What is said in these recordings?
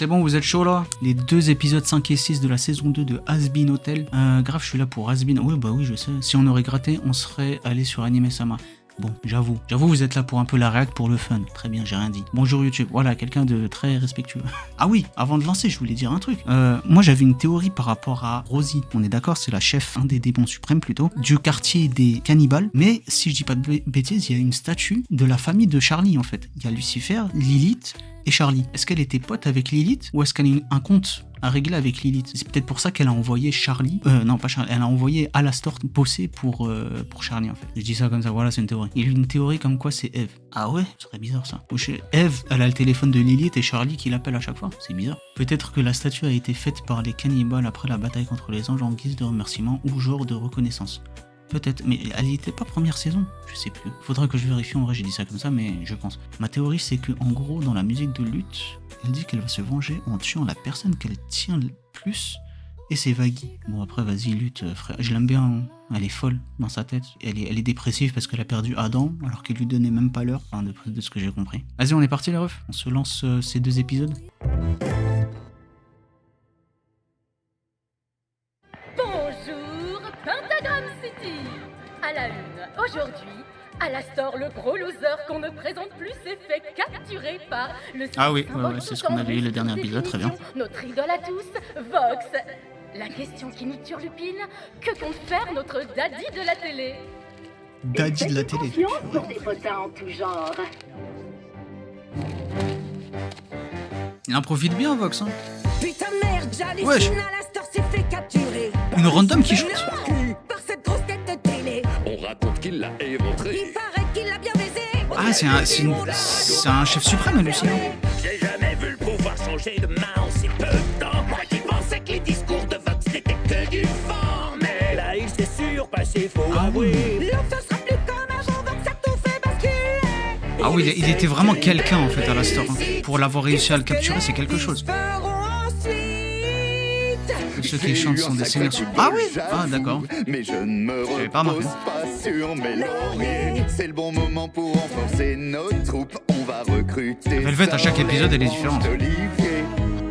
C'est bon, vous êtes chaud là? Les 2 épisodes 5 et 6 de la saison 2 de Has-Been Hotel. Grave, je suis là pour Has-Been. Oui, bah oui, je sais. Si on aurait gratté, on serait allé sur Anime-sama. Bon, j'avoue, vous êtes là pour un peu la réac pour le fun. Très bien, j'ai rien dit. Bonjour YouTube, voilà, quelqu'un de très respectueux. Ah oui, avant de lancer, je voulais dire un truc. Moi, j'avais une théorie par rapport à Rosie. On est d'accord, c'est la chef, un des démons suprêmes plutôt, du quartier des cannibales. Mais si je dis pas de bêtises, il y a une statue de la famille de Charlie en fait. Il y a Lucifer, Lilith et Charlie. Est-ce qu'elle était pote avec Lilith ou est-ce qu'elle a un compte à régler avec Lilith? C'est peut-être pour ça qu'elle a envoyé Charlie. Non, pas Charlie. Elle a envoyé Alastor bosser pour Charlie en fait. Je dis ça comme ça, voilà, c'est une théorie. Il y a une théorie comme quoi c'est Eve. Ah ouais? Ce serait bizarre ça. Eve, elle a le téléphone de Lilith et Charlie qui l'appelle à chaque fois. C'est bizarre. Peut-être que la statue a été faite par les cannibales après la bataille contre les anges en guise de remerciement ou genre de reconnaissance. Peut-être, mais elle n'était pas première saison, je sais plus. Faudra que je vérifie, en vrai j'ai dit ça comme ça, mais je pense. Ma théorie c'est que en gros dans la musique de lutte, elle dit qu'elle va se venger en tuant la personne qu'elle tient le plus, et c'est Vaggie. Bon après vas-y lutte frère, je l'aime bien, hein. Elle est folle dans sa tête, elle est dépressive parce qu'elle a perdu Adam, alors qu'il lui donnait même pas l'heure, enfin de ce que j'ai compris. Vas-y on est parti les refs, on se lance ces 2 épisodes. Bonjour, Pentagram City. À la une, aujourd'hui, Alastor, le gros loser qu'on ne présente plus, s'est fait capturer par le... Ah oui, ouais, c'est ce qu'on avait eu le dernier épisode, très bien. Notre idole à tous, Vox. La question qui nous turlupine, que compte faire notre daddy de la télé? Daddy de la télé. Pour des potins en tout genre. Il en profite bien Vox, hein. Putain merde, j'hallucine, Wesh. Alastor s'est fait capturer. Une random qui chante. Par cette grosse tête de télé. On raconte qu'il l'a éventré. Il paraît qu'il l'a bien baisé. Ah c'est un chef suprême hallucinant. J'ai jamais vu le pouvoir changer de main en si peu de temps. Moi qui pensais que les discours de Vox n'étaient que du vent. Mais là il s'est surpassé, faut avouer. L'homme ce sera plus comme un jour, donc ça tout fait basculer. Ah oui, il était vraiment quelqu'un en fait à l'Astor. Hein. Pour l'avoir réussi à le capturer, c'est quelque chose. Ceux qui chantent sont des seigneurs. Ah oui. Ah d'accord. Mais je ne me J'avais pas remarqué. repose pas sur mes lauriers. C'est le bon moment pour renforcer nos troupes. On va recruter. Velvet, à chaque épisode, elle est différente. Olivier.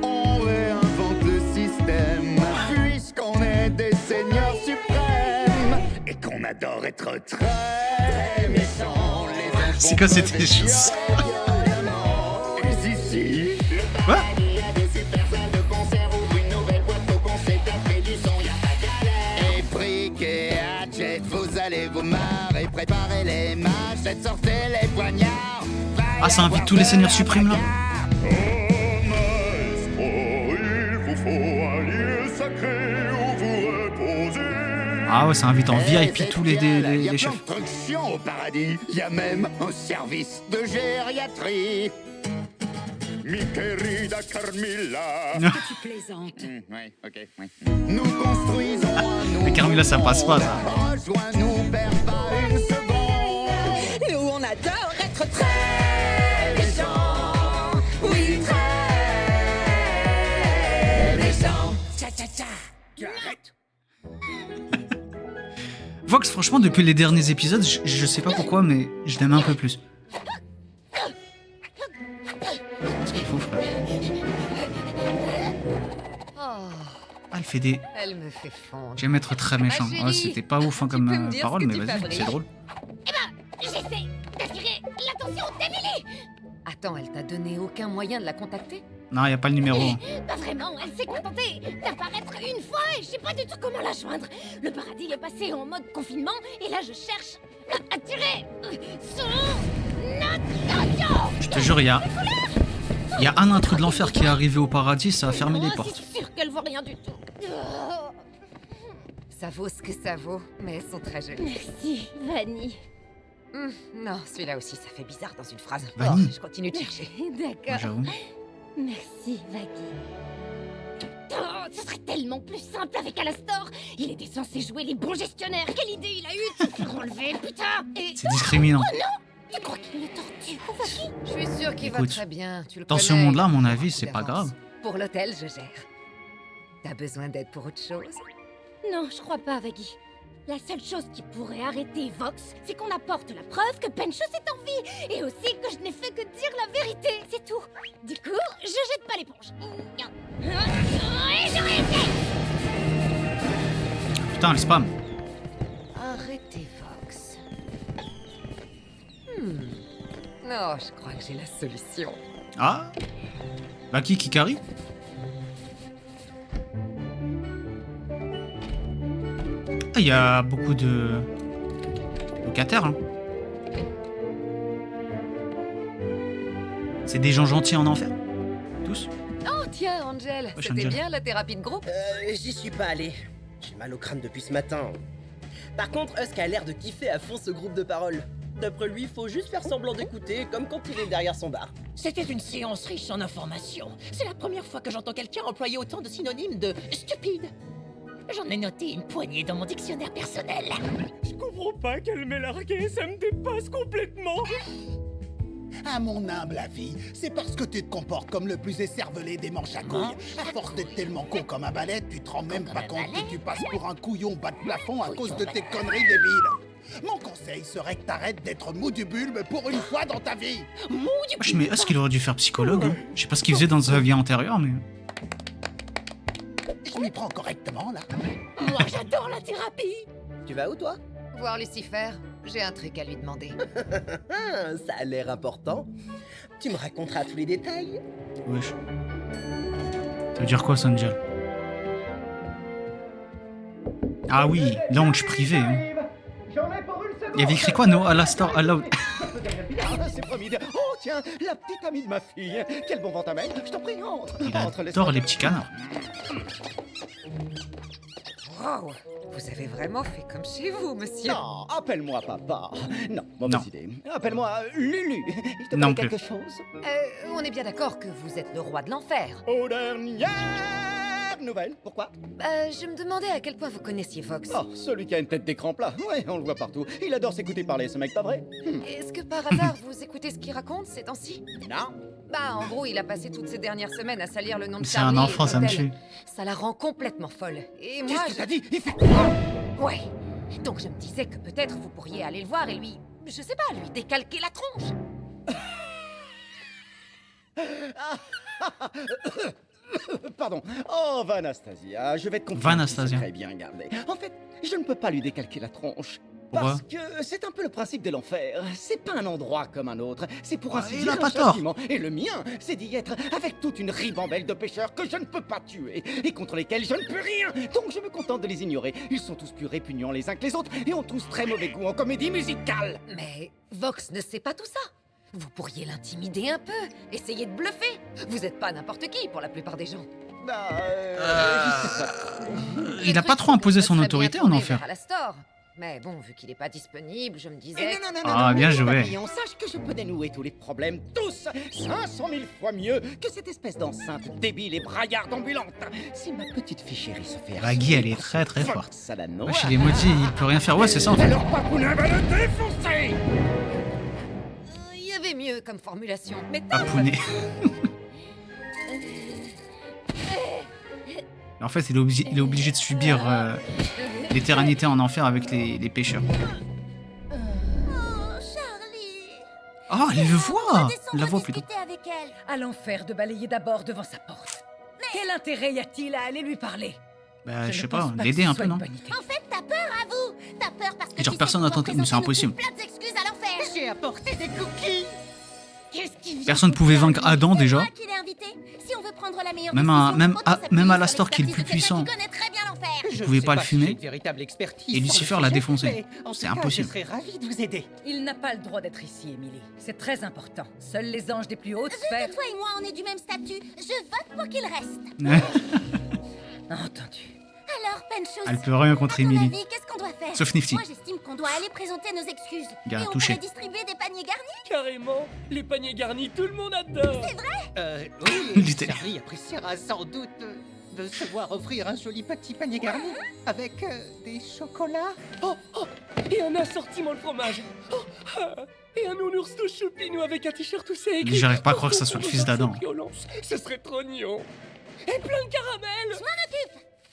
On réinvente le système. Puisqu'on est des seigneurs suprêmes. Et qu'on adore être très méchants. Les anges C'est vont quoi cette crever chose? violemment. Et ici, Quoi? vous allez vous marrer, préparez les machettes, sortez les poignards. Ah, ça invite tous les seigneurs suprêmes là? Il vous faut un lieu sacré où vous reposer. Ah ouais, ça invite en VIP tous les Il y a plein chefs. de constructions au paradis. Il y a même un service de gériatrie. Mi querida Carmilla. Tu plaisantes. Ouais, ok, ouais. Nous construisons un nouveau Mais Carmilla, ça passe pas, ça. Rejoins-nous, perds pas une seconde. Nous on adore être très méchants. Oui, très méchants. Tcha tcha tcha. Arrête. Vox, franchement, depuis les derniers épisodes, je sais pas pourquoi, mais je l'aime un peu plus. Qu'est-ce qu'il faut, frère? Ah, elle fait des... Elle me fait fondre. J'aime être très méchant. Ma Ouais, chérie, c'était pas ouf hein, tu peux me comme dire parole, ce que mais tu vas-y, fabriques c'est drôle. J'essaie d'attirer l'attention d'Emily. Attends, elle t'a donné aucun moyen de la contacter? Non, y a pas le numéro. Hein. Pas vraiment, elle s'est contentée d'apparaître une fois et je sais pas du tout comment la joindre. Le paradis est passé en mode confinement et là je cherche à attirer son attention. Je te jure, y a un intrus de l'enfer qui est arrivé au paradis, ça a fermé les portes. C'est sûr qu'elle voit rien du tout. Ça vaut ce que ça vaut, mais elles sont très jolies. Merci, Vanny. Non, celui-là aussi, ça fait bizarre dans une phrase. Vanille. Oh, je continue de chercher. Ouais, D'accord. j'avoue. Merci, Vaggie. Oh, ce serait tellement plus simple avec Alastor. Il était censé jouer les bons gestionnaires. Quelle idée il a eue de se faire enlever, putain. Et... C'est discriminant. Oh non. Tu crois qu'il le torture, Vaggie? Je suis sûre qu'il va Écoute, très bien. Tu le dans ce connais, monde-là, à mon il a avis, c'est pas confidence. grave. Pour l'hôtel, je gère. T'as besoin d'aide pour autre chose? Non, je crois pas, Vaggie. La seule chose qui pourrait arrêter Vox, c'est qu'on apporte la preuve que Penchos est en vie, et aussi que je n'ai fait que dire la vérité, c'est tout. Du coup, je jette pas l'éponge. Et je répète. Putain, le spam. Arrêtez, Vox. Non, je crois que j'ai la solution. Ah. Bah qui carry? Ah, il y a beaucoup de locataires. Hein. C'est des gens gentils en enfer. Tous. Oh tiens, Angel, Wesh, c'était Angel. bien la thérapie de groupe? J'y suis pas allé. J'ai mal au crâne depuis ce matin. Par contre, Husk a l'air de kiffer à fond ce groupe de paroles. D'après lui, faut juste faire semblant d'écouter, comme quand il est derrière son bar. C'était une séance riche en informations. C'est la première fois que j'entends quelqu'un employer autant de synonymes de stupide. J'en ai noté une poignée dans mon dictionnaire personnel. Je comprends pas qu'elle m'ait largué, ça me dépasse complètement. À mon humble avis, c'est parce que tu te comportes comme le plus écervelé des manches à couilles. À force d'être tellement con comme un balai, tu te rends même pas compte que tu passes pour un couillon bas de plafond à cause de tes conneries débiles. Mon conseil serait que t'arrêtes d'être mou du bulbe pour une fois dans ta vie. Wesh, mais est-ce qu'il aurait dû faire psychologue? Hein. Je sais pas ce qu'il faisait dans sa vie antérieure, mais... Je m'y prends correctement, là. Moi, j'adore la thérapie. Tu vas où, toi? Voir Lucifer, j'ai un truc à lui demander. Ça a l'air important. Tu me raconteras tous les détails. Wesh. Ça veut dire quoi, Sanjal? Ah oui, lounge privé. Hein. Il y avait écrit quoi, no? Alastor, allowed. C'est promis. Oh tiens, la petite amie de ma fille. Quel bon vent t'amène. Je t'en prie, entre. Il Entre, adore les petits canards. Wow, vous avez vraiment fait comme chez vous, monsieur. Non, appelle-moi papa. Non, Non. mauvaise idée. Appelle-moi Lulu. Il te Non plaît plus. quelque chose? On est bien d'accord que vous êtes le roi de l'enfer. Aux dernières nouvelles. Pourquoi? Je me demandais à quel point vous connaissiez Vox. Oh, celui qui a une tête d'écran plat. Ouais, on le voit partout. Il adore s'écouter parler, ce mec, pas vrai? Est-ce que par hasard vous écoutez ce qu'il raconte ces temps-ci? Non. Bah, en gros, il a passé toutes ces dernières semaines à salir le nom de C'est un Charlie. enfant, et ça me d'Odell. tue. Ça la rend complètement folle. Et moi, Qu'est-ce que t'as dit? Il fait quoi? Ouais. Donc je me disais que peut-être vous pourriez aller le voir et lui, je sais pas, lui décalquer la tronche. Pardon. Oh, Vanastasia, je vais te confier Vanastasia. un secret bien gardé. En fait, je ne peux pas lui décalquer la tronche. Pourquoi? Parce que c'est un peu le principe de l'enfer. C'est pas un endroit comme un autre. C'est pour ainsi il dire a pas un tort. châtiment. Et le mien, c'est d'y être avec toute une ribambelle de pêcheurs que je ne peux pas tuer et contre lesquels je ne peux rien. Donc je me contente de les ignorer. Ils sont tous plus répugnants les uns que les autres et ont tous très mauvais goût en comédie musicale. Mais Vox ne sait pas tout ça. Vous pourriez l'intimider un peu, essayer de bluffer. Vous êtes pas n'importe qui pour la plupart des gens. Bah, je sais pas. Il a pas trop imposé son Ça serait autorité bien en tourné enfer. vers Alastor. Mais bon, vu qu'il est pas disponible, je me disais... Eh, non, Ah, bien joué. Papillon, sache que je peux dénouer tous les problèmes, tous, 500 000 fois mieux que cette espèce d'enceinte débile et braillarde ambulante. Si ma petite fille chérie se fait La Guy, elle est très très forte. Ça la noie. Wesh, il est maudit, il peut rien faire. Ouais, c'est ça en fait. Alors Papounin va le défoncer. Il y avait mieux comme formulation, mais... Papounet. En fait, il est obligé de subir l'éternité en enfer avec les pêcheurs. Oh, Charlie. Ah, elle le voit. Elle la voit plutôt. Avec elle. À l'enfer de balayer d'abord devant sa porte. Quel intérêt y a-t-il à aller lui parler? Bah, je ne sais pense pas, que l'aider ce un soit peu, non? une bonne idée. En fait, t'as peur à vous. T'as peur parce que Et genre, tu sais personne qu'ils n'a vont tenté- mais c'est présenter impossible. nous plein d'excuses à l'enfer. J'ai apporté des cookies. Qu'est-ce qui vient Personne de pouvait faire, vaincre lui? Adam, C'est déjà. moi qui l'ai invité. Si on veut prendre la meilleure Même décision, Alastor, qui est le plus puissant, Qui connaît très bien l'enfer. il pouvait pas le fumer. Véritable expertise Et Lucifer l'a défoncé. C'est impossible. Je serais ravi de vous aider. Il n'a pas le droit d'être ici, Emily. C'est très important. Seuls les anges des plus hautes sphères... Toi et moi, on est du même statut. Je vote pour qu'il reste. Entendu. Alors, Penchos, Elle peut rien contre à ton Emily. avis, qu'est-ce qu'on doit faire? Sauf Nifty. Moi, j'estime qu'on doit aller présenter nos excuses. Gars, et on touché. pourrait distribuer des paniers garnis. Carrément, les paniers garnis, tout le monde adore. Oui, Littéralement. Charlie appréciera sans doute de se voir offrir un joli petit panier garni avec des chocolats. Oh, et un assortiment de fromage. Oh, et un nounours de choupinou avec un t-shirt où c'est écrit. J'arrive pas à croire que ça soit le fils d'Adam. Violence, ce serait trop mignon. Et plein de caramel.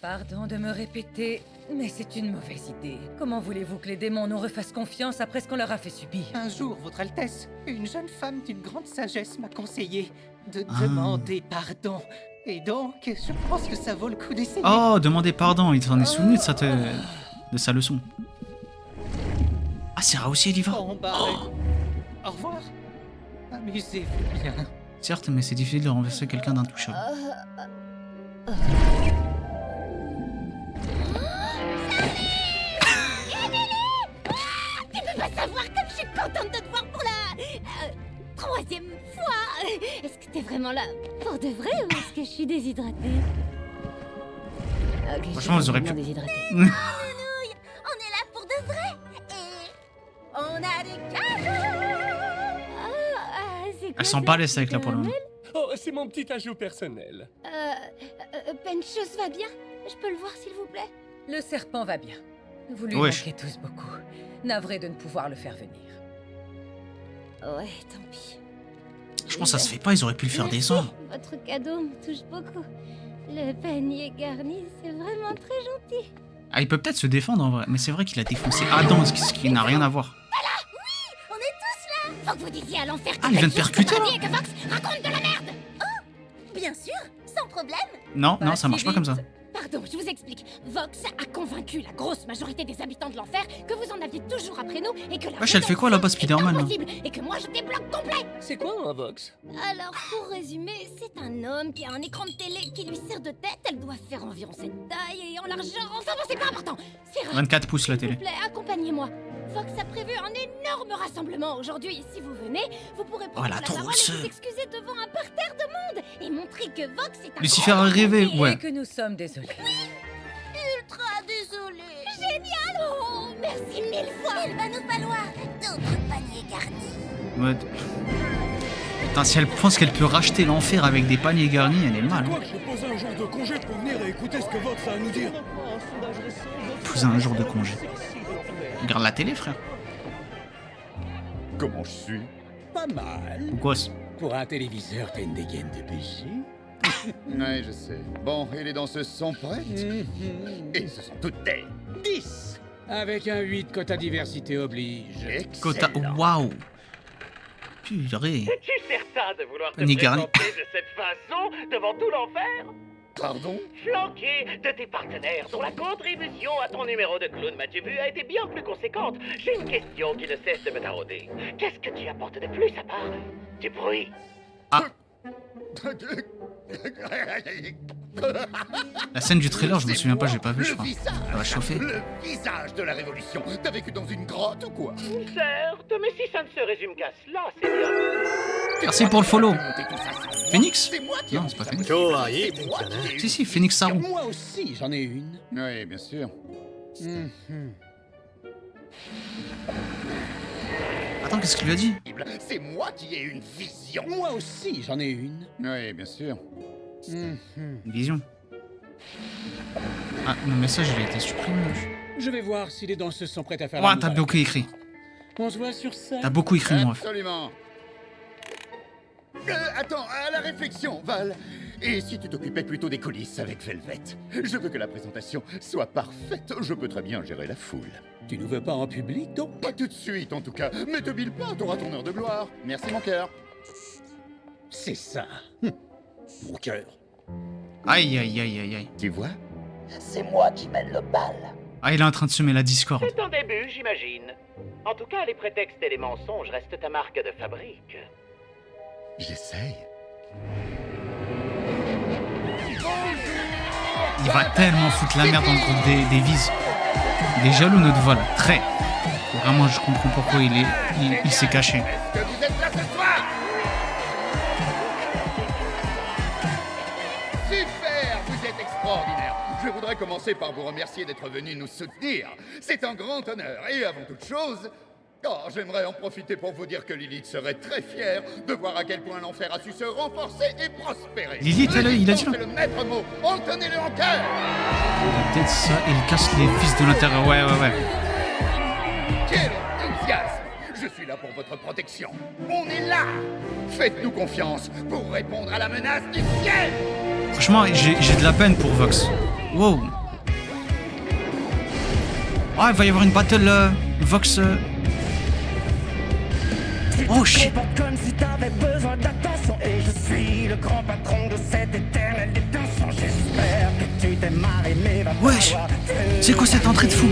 Pardon de me répéter, mais c'est une mauvaise idée. Comment voulez-vous que les démons nous refassent confiance après ce qu'on leur a fait subir? Un jour, Votre Altesse, une jeune femme d'une grande sagesse m'a conseillé de demander pardon. Et donc, je pense que ça vaut le coup d'essayer. Oh, demandez pardon, il s'en est souvenu de sa leçon. Ah, Serra aussi, elle y va. Bon, bah, au revoir. Amusez-vous bien. Certes, mais c'est difficile de renverser quelqu'un d'intouchable. Tu peux pas savoir comme je suis contente de te voir pour la... 3e fois. Est-ce que t'es vraiment là pour de vrai ou est-ce que je suis déshydratée? Ok, Franchement, vous aurez pu... déshydraté. On est là pour de vrai. Et on a des cadeaux. Elle s'en balèze avec la pour le moment. Oh, c'est mon petit ajout personnel. Penchos va bien? Je peux le voir s'il vous plaît? Le serpent va bien. Vous lui Wesh. manquez tous beaucoup. Navré de ne pouvoir le faire venir. Ouais, tant pis. Je pense que ça se fait pas, ils auraient pu le faire des ans. Votre cadeau me touche beaucoup. Le panier garni, c'est vraiment très gentil. Ah, il peut peut-être se défendre en vrai, mais c'est vrai qu'il a défoncé Adam, ce qui n'a rien à voir. On est tous là. Faut que vous disiez à l'enfer que Ah, il vient de faites juste percuter, le là. paradis et que Vox raconte de la merde. Oh, bien sûr, sans problème. Non, Pas non, ça marche si pas comme ça. vite. Pardon, je vous explique. Vox a convaincu la grosse majorité des habitants de l'enfer que vous en aviez toujours après nous et que la Wesh, elle fait quoi là-bas, Spider-Man, là impossible et que moi je débloque complet. C'est quoi un Vox? Alors, pour résumer, c'est un homme qui a un écran de télé qui lui sert de tête. Elle doit faire environ cette taille et en largeur. Enfin bon, c'est pas important. C'est rare. 24 pouces la S'il télé. vous plaît, accompagnez-moi. Vox a prévu un énorme rassemblement aujourd'hui. Si vous venez, vous pourrez prendre Oh, la la parole et trousse. vous excuser devant un parterre de monde et montrer que Vox est un Lucifer grand a rêvé, ami. ouais. Et que nous sommes désolés. Ultra désolé. Génial. Oh, merci 1000 fois. Il va nous falloir d'autres paniers garnis. Ouais. Putain, si elle pense qu'elle peut racheter l'enfer avec des paniers garnis, elle est mal. Quoi que je pose un jour de congé pour venir et écouter ce que Vox a à nous dire. Poser un jour de congé. Regarde la télé, frère. Comment je suis? Pas mal. Ou quoi c'est- Pour un téléviseur, t'as une dégaine de péché. Ouais, je sais. Bon, et les danseuses sont prêtes? Et ce sont toutes des 10. Avec un 8, quota diversité oblige. Quota. Waouh. Purée. Es-tu certain de vouloir te Panier garni. présenter de cette façon devant tout l'enfer? Pardon? Flanqué de tes partenaires dont la contribution à ton numéro de clown Mathieu Vu a été bien plus conséquente. J'ai une question qui ne cesse de me tarauder. Qu'est-ce que tu apportes de plus à part du bruit? Ah, la scène du trailer, je me souviens pas, j'ai pas vu, je Le crois. visage, Ça va chauffer. Le visage de la révolution. T'as vécu dans une grotte ou quoi? Certes, mais si ça ne se résume qu'à cela, c'est bien. Merci pour le follow. Phoenix? C'est moi qui ai Non, c'est pas Phoenix. C'est moi qui ai Si, si, Phoenix Saru. Moi aussi, j'en ai une. Oui, bien sûr. Attends, qu'est-ce qu'il lui a dit? C'est moi qui ai une vision. Moi aussi, j'en ai une. Oui, bien sûr. Une vision. Ah, le message, il a été supprimé. Je vais voir si les danseuses sont prêtes à faire Ouah, l'amour t'as à la beaucoup écrit. On se voit sur scène. T'as beaucoup écrit, mon ref. Absolument. Attends, à la réflexion, Val. Et si tu t'occupais plutôt des coulisses avec Velvet? Je veux que la présentation soit parfaite. Je peux très bien gérer la foule. Tu nous veux pas en public, donc? Pas tout de suite, en tout cas. Mais te bile pas, t'auras ton heure de gloire. Merci, mon cœur. C'est ça. Mon cœur. Aïe, aïe, aïe, aïe, aïe. Tu vois? C'est moi qui mène le bal. Ah, il est en train de semer la discorde. C'est un début, j'imagine. En tout cas, les prétextes et les mensonges restent ta marque de fabrique. J'essaye. Il va tellement foutre la merde dans le groupe des Vises. Il est jaloux, notre vol. Très. Vraiment, je comprends pourquoi il s'est caché. Est-ce que vous êtes là ce soir? Super, vous êtes extraordinaire. Je voudrais commencer par vous remercier d'être venu nous soutenir. C'est un grand honneur. Et avant toute chose, j'aimerais en profiter pour vous dire que Lilith serait très fière de voir à quel point l'enfer a su se renforcer et prospérer. Lilith, il a dit là. C'est le maître mot. Retenez-le en cœur. Peut-être ça, il casse les vis de l'intérieur. Ouais. Quel enthousiasme! Je suis là pour votre protection. On est là. Faites-nous confiance pour répondre à la menace du ciel. Franchement, j'ai de la peine pour Vox. Wow. Oh, il va y avoir une battle Vox. Oh shit. Comme si t'avais besoin d'attention. Et je suis le grand patron de cette éternelle détention. J'espère que tu t'es marré, mais va Wesh. C'est quoi cette entrée de fou?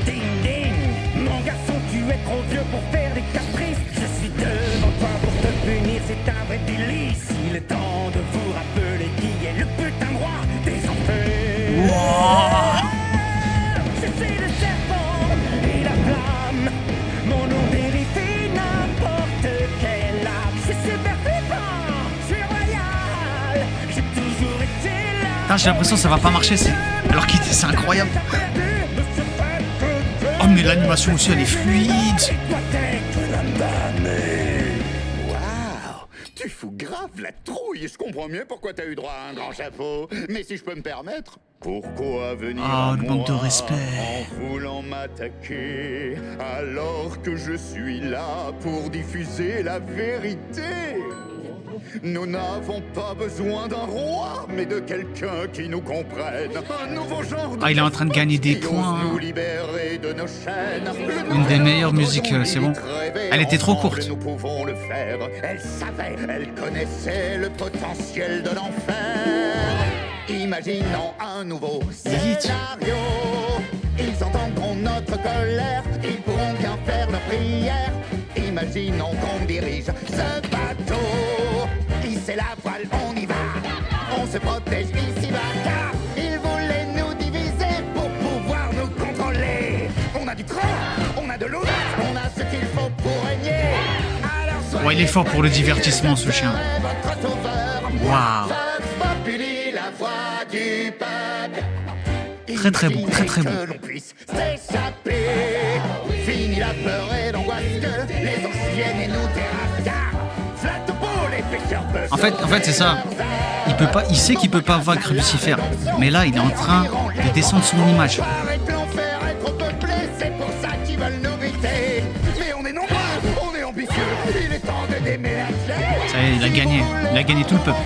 Ding ding. Mon garçon, tu es trop vieux pour faire des caprices. Je suis devant toi pour te punir, c'est un vrai délice. Il est temps de vous rappeler qui est le putain de roi des enfers. Wow. Je suis le serpent et la flamme. Mon nom vérifie n'importe quel âme. Je suis super flippant, je suis royal. J'ai toujours été là. Putain, j'ai l'impression que ça va pas marcher. Alors qu'il c'est incroyable. Oh mais l'animation aussi elle est fluide. Waouh, tu fous grave la trouille. Je comprends mieux pourquoi t'as eu droit à un grand chapeau. Mais si je peux me permettre, pourquoi venir Ah, à le moi manque de respect. en voulant m'attaquer alors que je suis là pour diffuser la vérité? Nous n'avons pas besoin d'un roi, mais de quelqu'un qui nous comprenne. Un nouveau genre de Ah, il est en train de gagner des qui ose points. nous libérer de nos chaînes. Une des meilleures musiques, c'est bon. Elle était trop Ensemble, courte. Nous pouvons le faire. Elle savait, elle connaissait le potentiel de l'enfer. Imaginons un nouveau scénario. Ils entendront notre colère. Ils pourront bien faire nos prières. Imaginons qu'on dirige ce bateau. Hisser la voile, on y va. On se protège ici-bas car ils voulaient nous diviser pour pouvoir nous contrôler. On a du cran, on a de l'audace, on a ce qu'il faut pour régner. Alors Ouais, il est fort pour le divertissement ce chien. votre sauveur. Waouh. Vox Populi, la voix du peuple. Très très bon, très très bon. Que l'on puisse s'échapper. Fini la peur et l'angoisse que les anciennes et nous terrassent. Flatte pour les pêcheurs peuvent. En fait c'est ça. Il sait qu'il peut pas vaincre Lucifer. Mais là, il est en train de descendre son image. Arrête l'enfer, être peuplé, c'est pour ça qu'ils veulent nous buter. Mais on est nombreux, on est ambitieux. Il est temps de déménager. Ça y est, il a gagné. Il a gagné tout le peuple.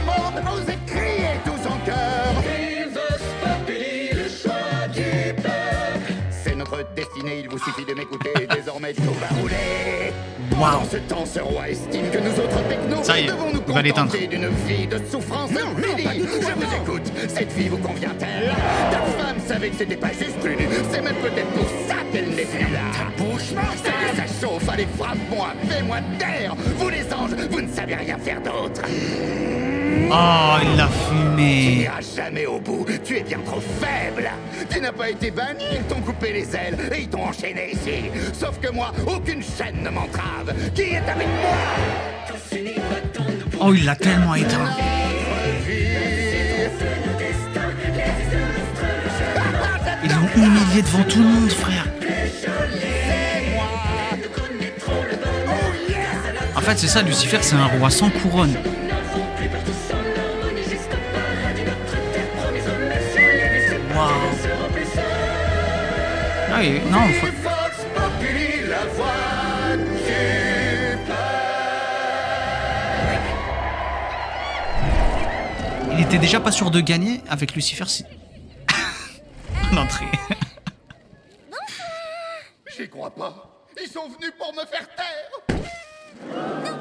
Osez crier tous en chœur. Vive Vox Populi, le choix du peuple. C'est notre destinée, il vous suffit de m'écouter. Désormais, tout va rouler. Waouh. Dans ce temps, ce roi estime que nous autres technos Ça y est, devons nous on va l'éteindre. contenter d'une vie de souffrance. Lily, je vous écoute. Cette vie vous convient-elle? Ta femme savait que c'était pas juste une. C'est même peut-être pour ça qu'elle n'est plus là. Ta bouche, c'est que ça chauffe. Allez, frappe-moi, fais-moi taire. Vous les anges, vous ne savez rien faire d'autre. Oh, il l'a Tu fumé. n'iras jamais au bout, tu es bien trop faible. Tu n'as pas été banni, ils t'ont coupé les ailes et ils t'ont enchaîné ici. Sauf que moi, aucune chaîne ne m'entrave. Qui est avec moi? Oh, il l'a tellement éteint. Ils l'ont humilié devant tout le monde, frère. En fait, c'est ça, Lucifer, c'est un roi sans couronne. Waouh. Ah oui, non, faut... Vox Populi, la voix du peuple. Il était déjà pas sûr de gagner avec Lucifer si... L'entrée. J'y crois pas. Ils sont venus pour me faire taire. Non,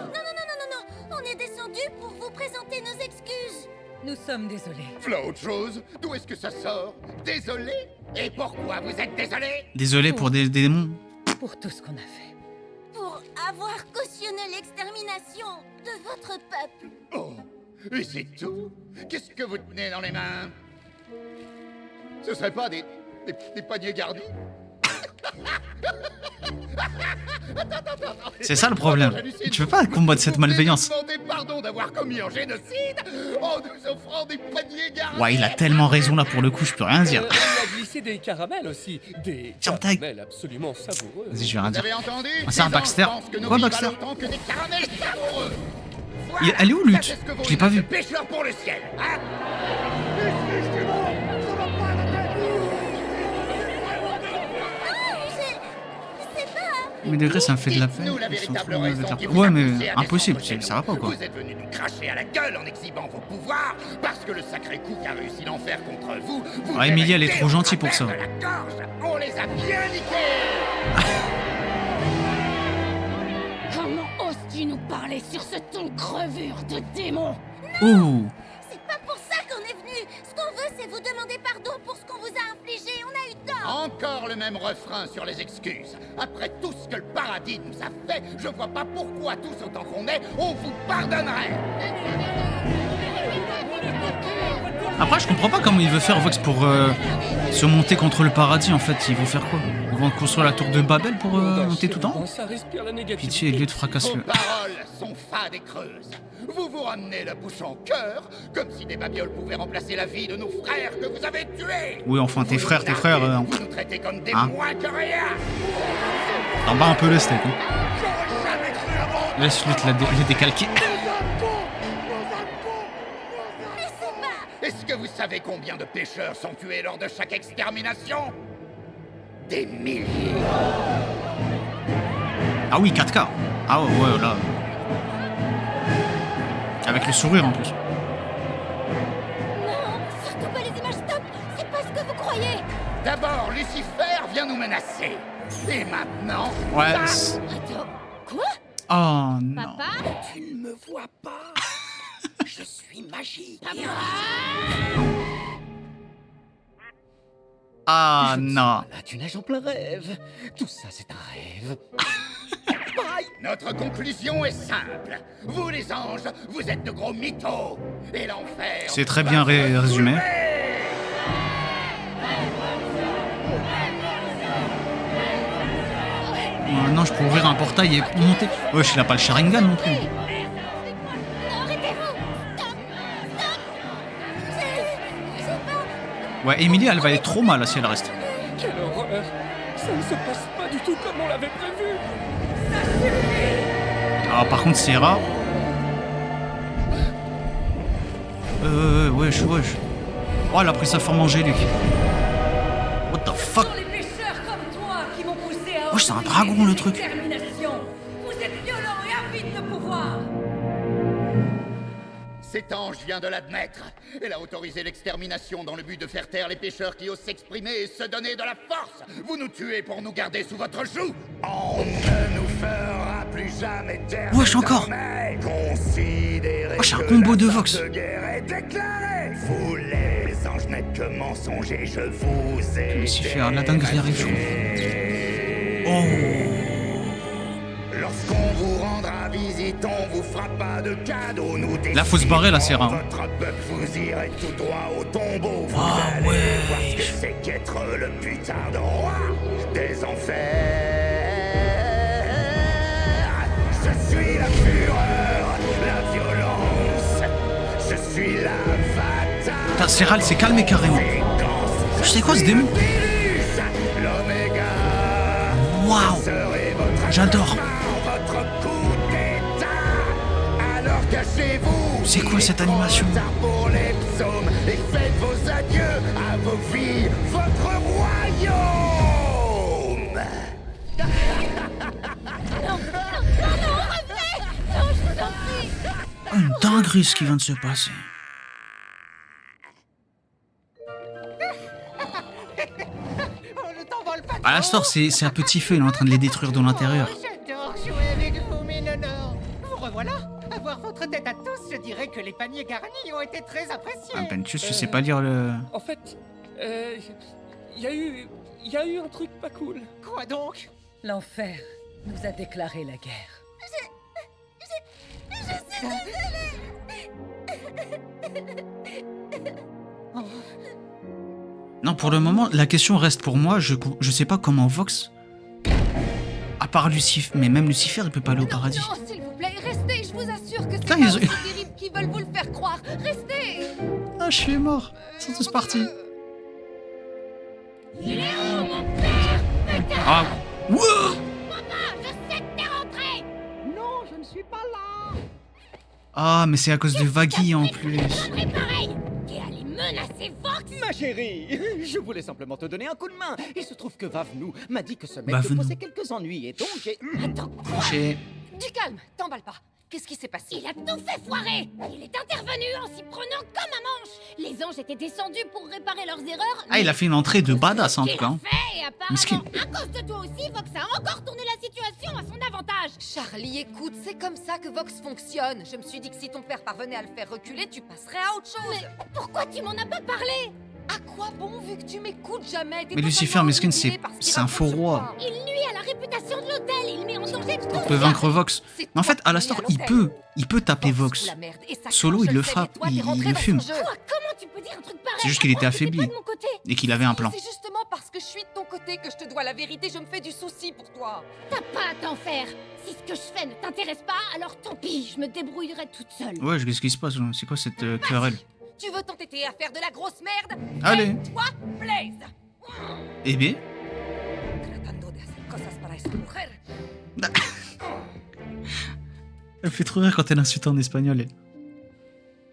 on est descendu pour vous présenter nos excuses. Nous sommes désolés. V'là autre chose. D'où est-ce que ça sort? Désolé? Et pourquoi vous êtes désolé? Désolé pour des démons. Pour tout ce qu'on a fait. Pour avoir cautionné l'extermination de votre peuple. Oh, et c'est tout? Qu'est-ce que vous tenez dans les mains? Ce serait pas des paniers garnis? C'est ça le problème. Tu veux pas combattre cette malveillance. Demander pardon d'avoir commis un génocide en nous offrant des paniers garnis. Ouais, il a tellement raison là pour le coup, je peux rien dire. On a glissé des caramels aussi. Des Ferme ta- caramels absolument savoureux. Vas-y, je vais rien Vous dire. avez entendu? Ah, c'est un Les Baxter. anges pensent que nos Quoi, vies Baxter? valent autant que des caramels savoureux. Elle est où, Lutte? Ça, c'est ce que Je l'ai pas vaut vu. ce pêcheur pour le ciel, hein? C'est pas... Mais degré, ça me fait de la peine. Dites-nous la Ils sont véritable trop raison mauvais qui là. vous Ouais, a mais poussé à impossible, descendre chez ça va pas nous. quoi. Vous êtes venu nous cracher à la gueule en exhibant vos pouvoirs parce que le sacré coup qui a réussi l'enfer contre vous. Ah, Emilie, elle est trop gentille pour ça. De la gorge. On les a bien niqués. Comment oses-tu nous parler sur ce ton de crevure de démon? Oh, C'est pas pour ça qu'on est venu. Ce qu'on veut, c'est vous demander pardon pour ce qu'on vous a infligé. On a eu tort. Encore le même refrain sur les excuses. Après tout ce que le paradis nous a fait, je vois pas pourquoi tous autant qu'on est, on vous pardonnerait. après, je comprends pas comment il veut faire Vox pour se monter contre le paradis. En fait, ils vont faire quoi? Ils vont construire la tour de Babel pour monter tout en haut? Ça respire la négativité. Pitié, lieu de fracasse Vos le. paroles sont fades et creuses. Vous vous ramenez la bouche en cœur, comme si des babioles pouvaient remplacer la vie de nos frères que vous avez tués. Oui, enfin, tes frères. Vous nous traitez comme des Hein moins que rien. T'en bats un peu le steak. Hein. J'aurais jamais cru avant. Laisse-le te les décalquer. Est-ce que vous savez combien de pêcheurs sont tués lors de chaque extermination? Des milliers. Ah oui, 4K. Ah ouais, là. Avec le sourire en plus. Non, surtout pas les images stop. C'est pas ce que vous croyez. D'abord, Lucifer vient nous menacer. Et maintenant... Ouais. Attends, quoi? Oh non. Papa? Tu ne me vois pas. Je suis magique. Ah Je ne suis non. pas là, tu nages en plein rêve. Tout ça, c'est un rêve. Notre conclusion est simple. Vous, les anges, vous êtes de gros mythos. Et l'enfer... C'est très bien résumé. Non, je peux ouvrir un portail et monter. Wesh, il a pas le Sharingan non plus. Arrêtez-vous. Stop. Stop. J'ai pas... Ouais, Emilie, elle va être trop mal si elle reste. Quelle horreur. Ça ne se passe pas du tout comme on l'avait prévu. Ah, par contre, c'est rare. Wesh. Oh, elle a pris sa forme angélique. What the fuck? Les pêcheurs comme toi qui vont pousser à Wesh, c'est un dragon le truc. Vous êtes violents et avides de pouvoir. Cet ange vient de l'admettre. Elle a autorisé l'extermination dans le but de faire taire les pécheurs qui osent s'exprimer et se donner de la force. Vous nous tuez pour nous garder sous votre joug. On ne nous fera plus jamais taire. Wesh, encore. Considérez Wesh, un combo de Vox. que la guerre est déclarée. Vous les anges n'êtes que mensongers, je vous ai Lucifer, la dinguerie arrive. Oh. Lorsqu'on vous rendra visite, on vous fera pas de cadeaux. Nous Là, faut se barrer, là, c'est rare. votre bœuf, vous irez tout droit au tombeau. Vous Ah allez ouais. voir ce que c'est qu'être le putain de roi des enfers. Je suis la fureur, la violence. Je suis l'avatar. Putain, Serral s'est calmé carrément. Je sais quoi ce démon? L'oméga. Waouh. J'adore. C'est quoi cette animation? Pour les psaumes et faites vos adieux à vos vies, votre royaume. Non, revenez. Non, je vous en prie. Une dinguerie ce qui vient de se passer. À la store, c'est un petit feu, il est en train de les détruire de l'intérieur. J'adore jouer avec vous, mes nonos. Vous revoilà. À voir votre tête à tous, je dirais que les paniers garnis ont été très appréciés. Ah, Bentus, tu sais pas lire le... En fait, il y a eu un truc pas cool. Quoi donc? L'enfer nous a déclaré la guerre. Je suis désolée. Non, pour le moment, la question reste pour moi, je sais pas comment Vox... À part Lucifer, mais même Lucifer, il peut pas aller au paradis. Non, s'il vous plaît, restez. Je vous assure que c'est Putain, pas ils ont- aussi terrible qu'ils veulent vous le faire croire. Restez. Ah, je suis mort. Ils sont tous partis. Il est où, mon père? Putain. Ah, wow. Papa, je sais que t'es rentré. Non, je ne suis pas là. Ah, mais c'est à cause de Vaggy en plus. Préparé. T'es allé me menacer Vox? Ma chérie, je voulais simplement te donner un coup de main. Il se trouve que Vavnou m'a dit que ce mec te Vavnou. posait quelques ennuis et donc j'ai... Attends, J'ai- Du calme, t'emballe pas. Qu'est-ce qui s'est passé? il a tout fait foirer. Il est intervenu en s'y prenant comme un manche. Les anges étaient descendus pour réparer leurs erreurs. Ah, il a fait une entrée de badass en tout cas. hein. Fait, et Miskin. apparemment, à cause de toi aussi, Vox a encore tourné la situation à son avantage. Charlie, écoute, c'est comme ça que Vox fonctionne. Je me suis dit que si ton père parvenait à le faire reculer, tu passerais à autre chose. Mais pourquoi tu m'en as pas parlé? À quoi bon, vu que tu m'écoutes jamais? T'es Mais Lucifer, totalement Miskin, obnubilé c'est par ce qu'il un faux raconte sur roi. toi. Il nuit à la réputation de l'hôtel, il met en danger tout. On peut vaincre Vox. C'est Mais en toi fait, Alastor, qui nuis à il peut taper Vox fout Vox. la merde, et ça Solo, craint, il je le sais, frappe, mais toi, t'es il rentré le dans son fume. jeu. Quoi? Comment tu peux dire un truc pareil? C'est juste qu'il était Pourquoi tu affaibli. fais pas de mon côté? Et qu'il avait un plan. C'est justement parce que je suis de ton côté que je te dois la vérité. Je me fais du souci pour toi. T'as pas à t'en faire. Si ce que je fais ne t'intéresse pas, alors tant pis, je me débrouillerai toute seule. Ouais, qu'est-ce qui se passe là? C'est quoi cette querelle? Tu veux t'entêter à faire de la grosse merde? Allez. Toi, Blaze. Eh bien, Tratando de hacer cosas para esa mujer. elle fait trop rire quand elle insulte en espagnol. Elle.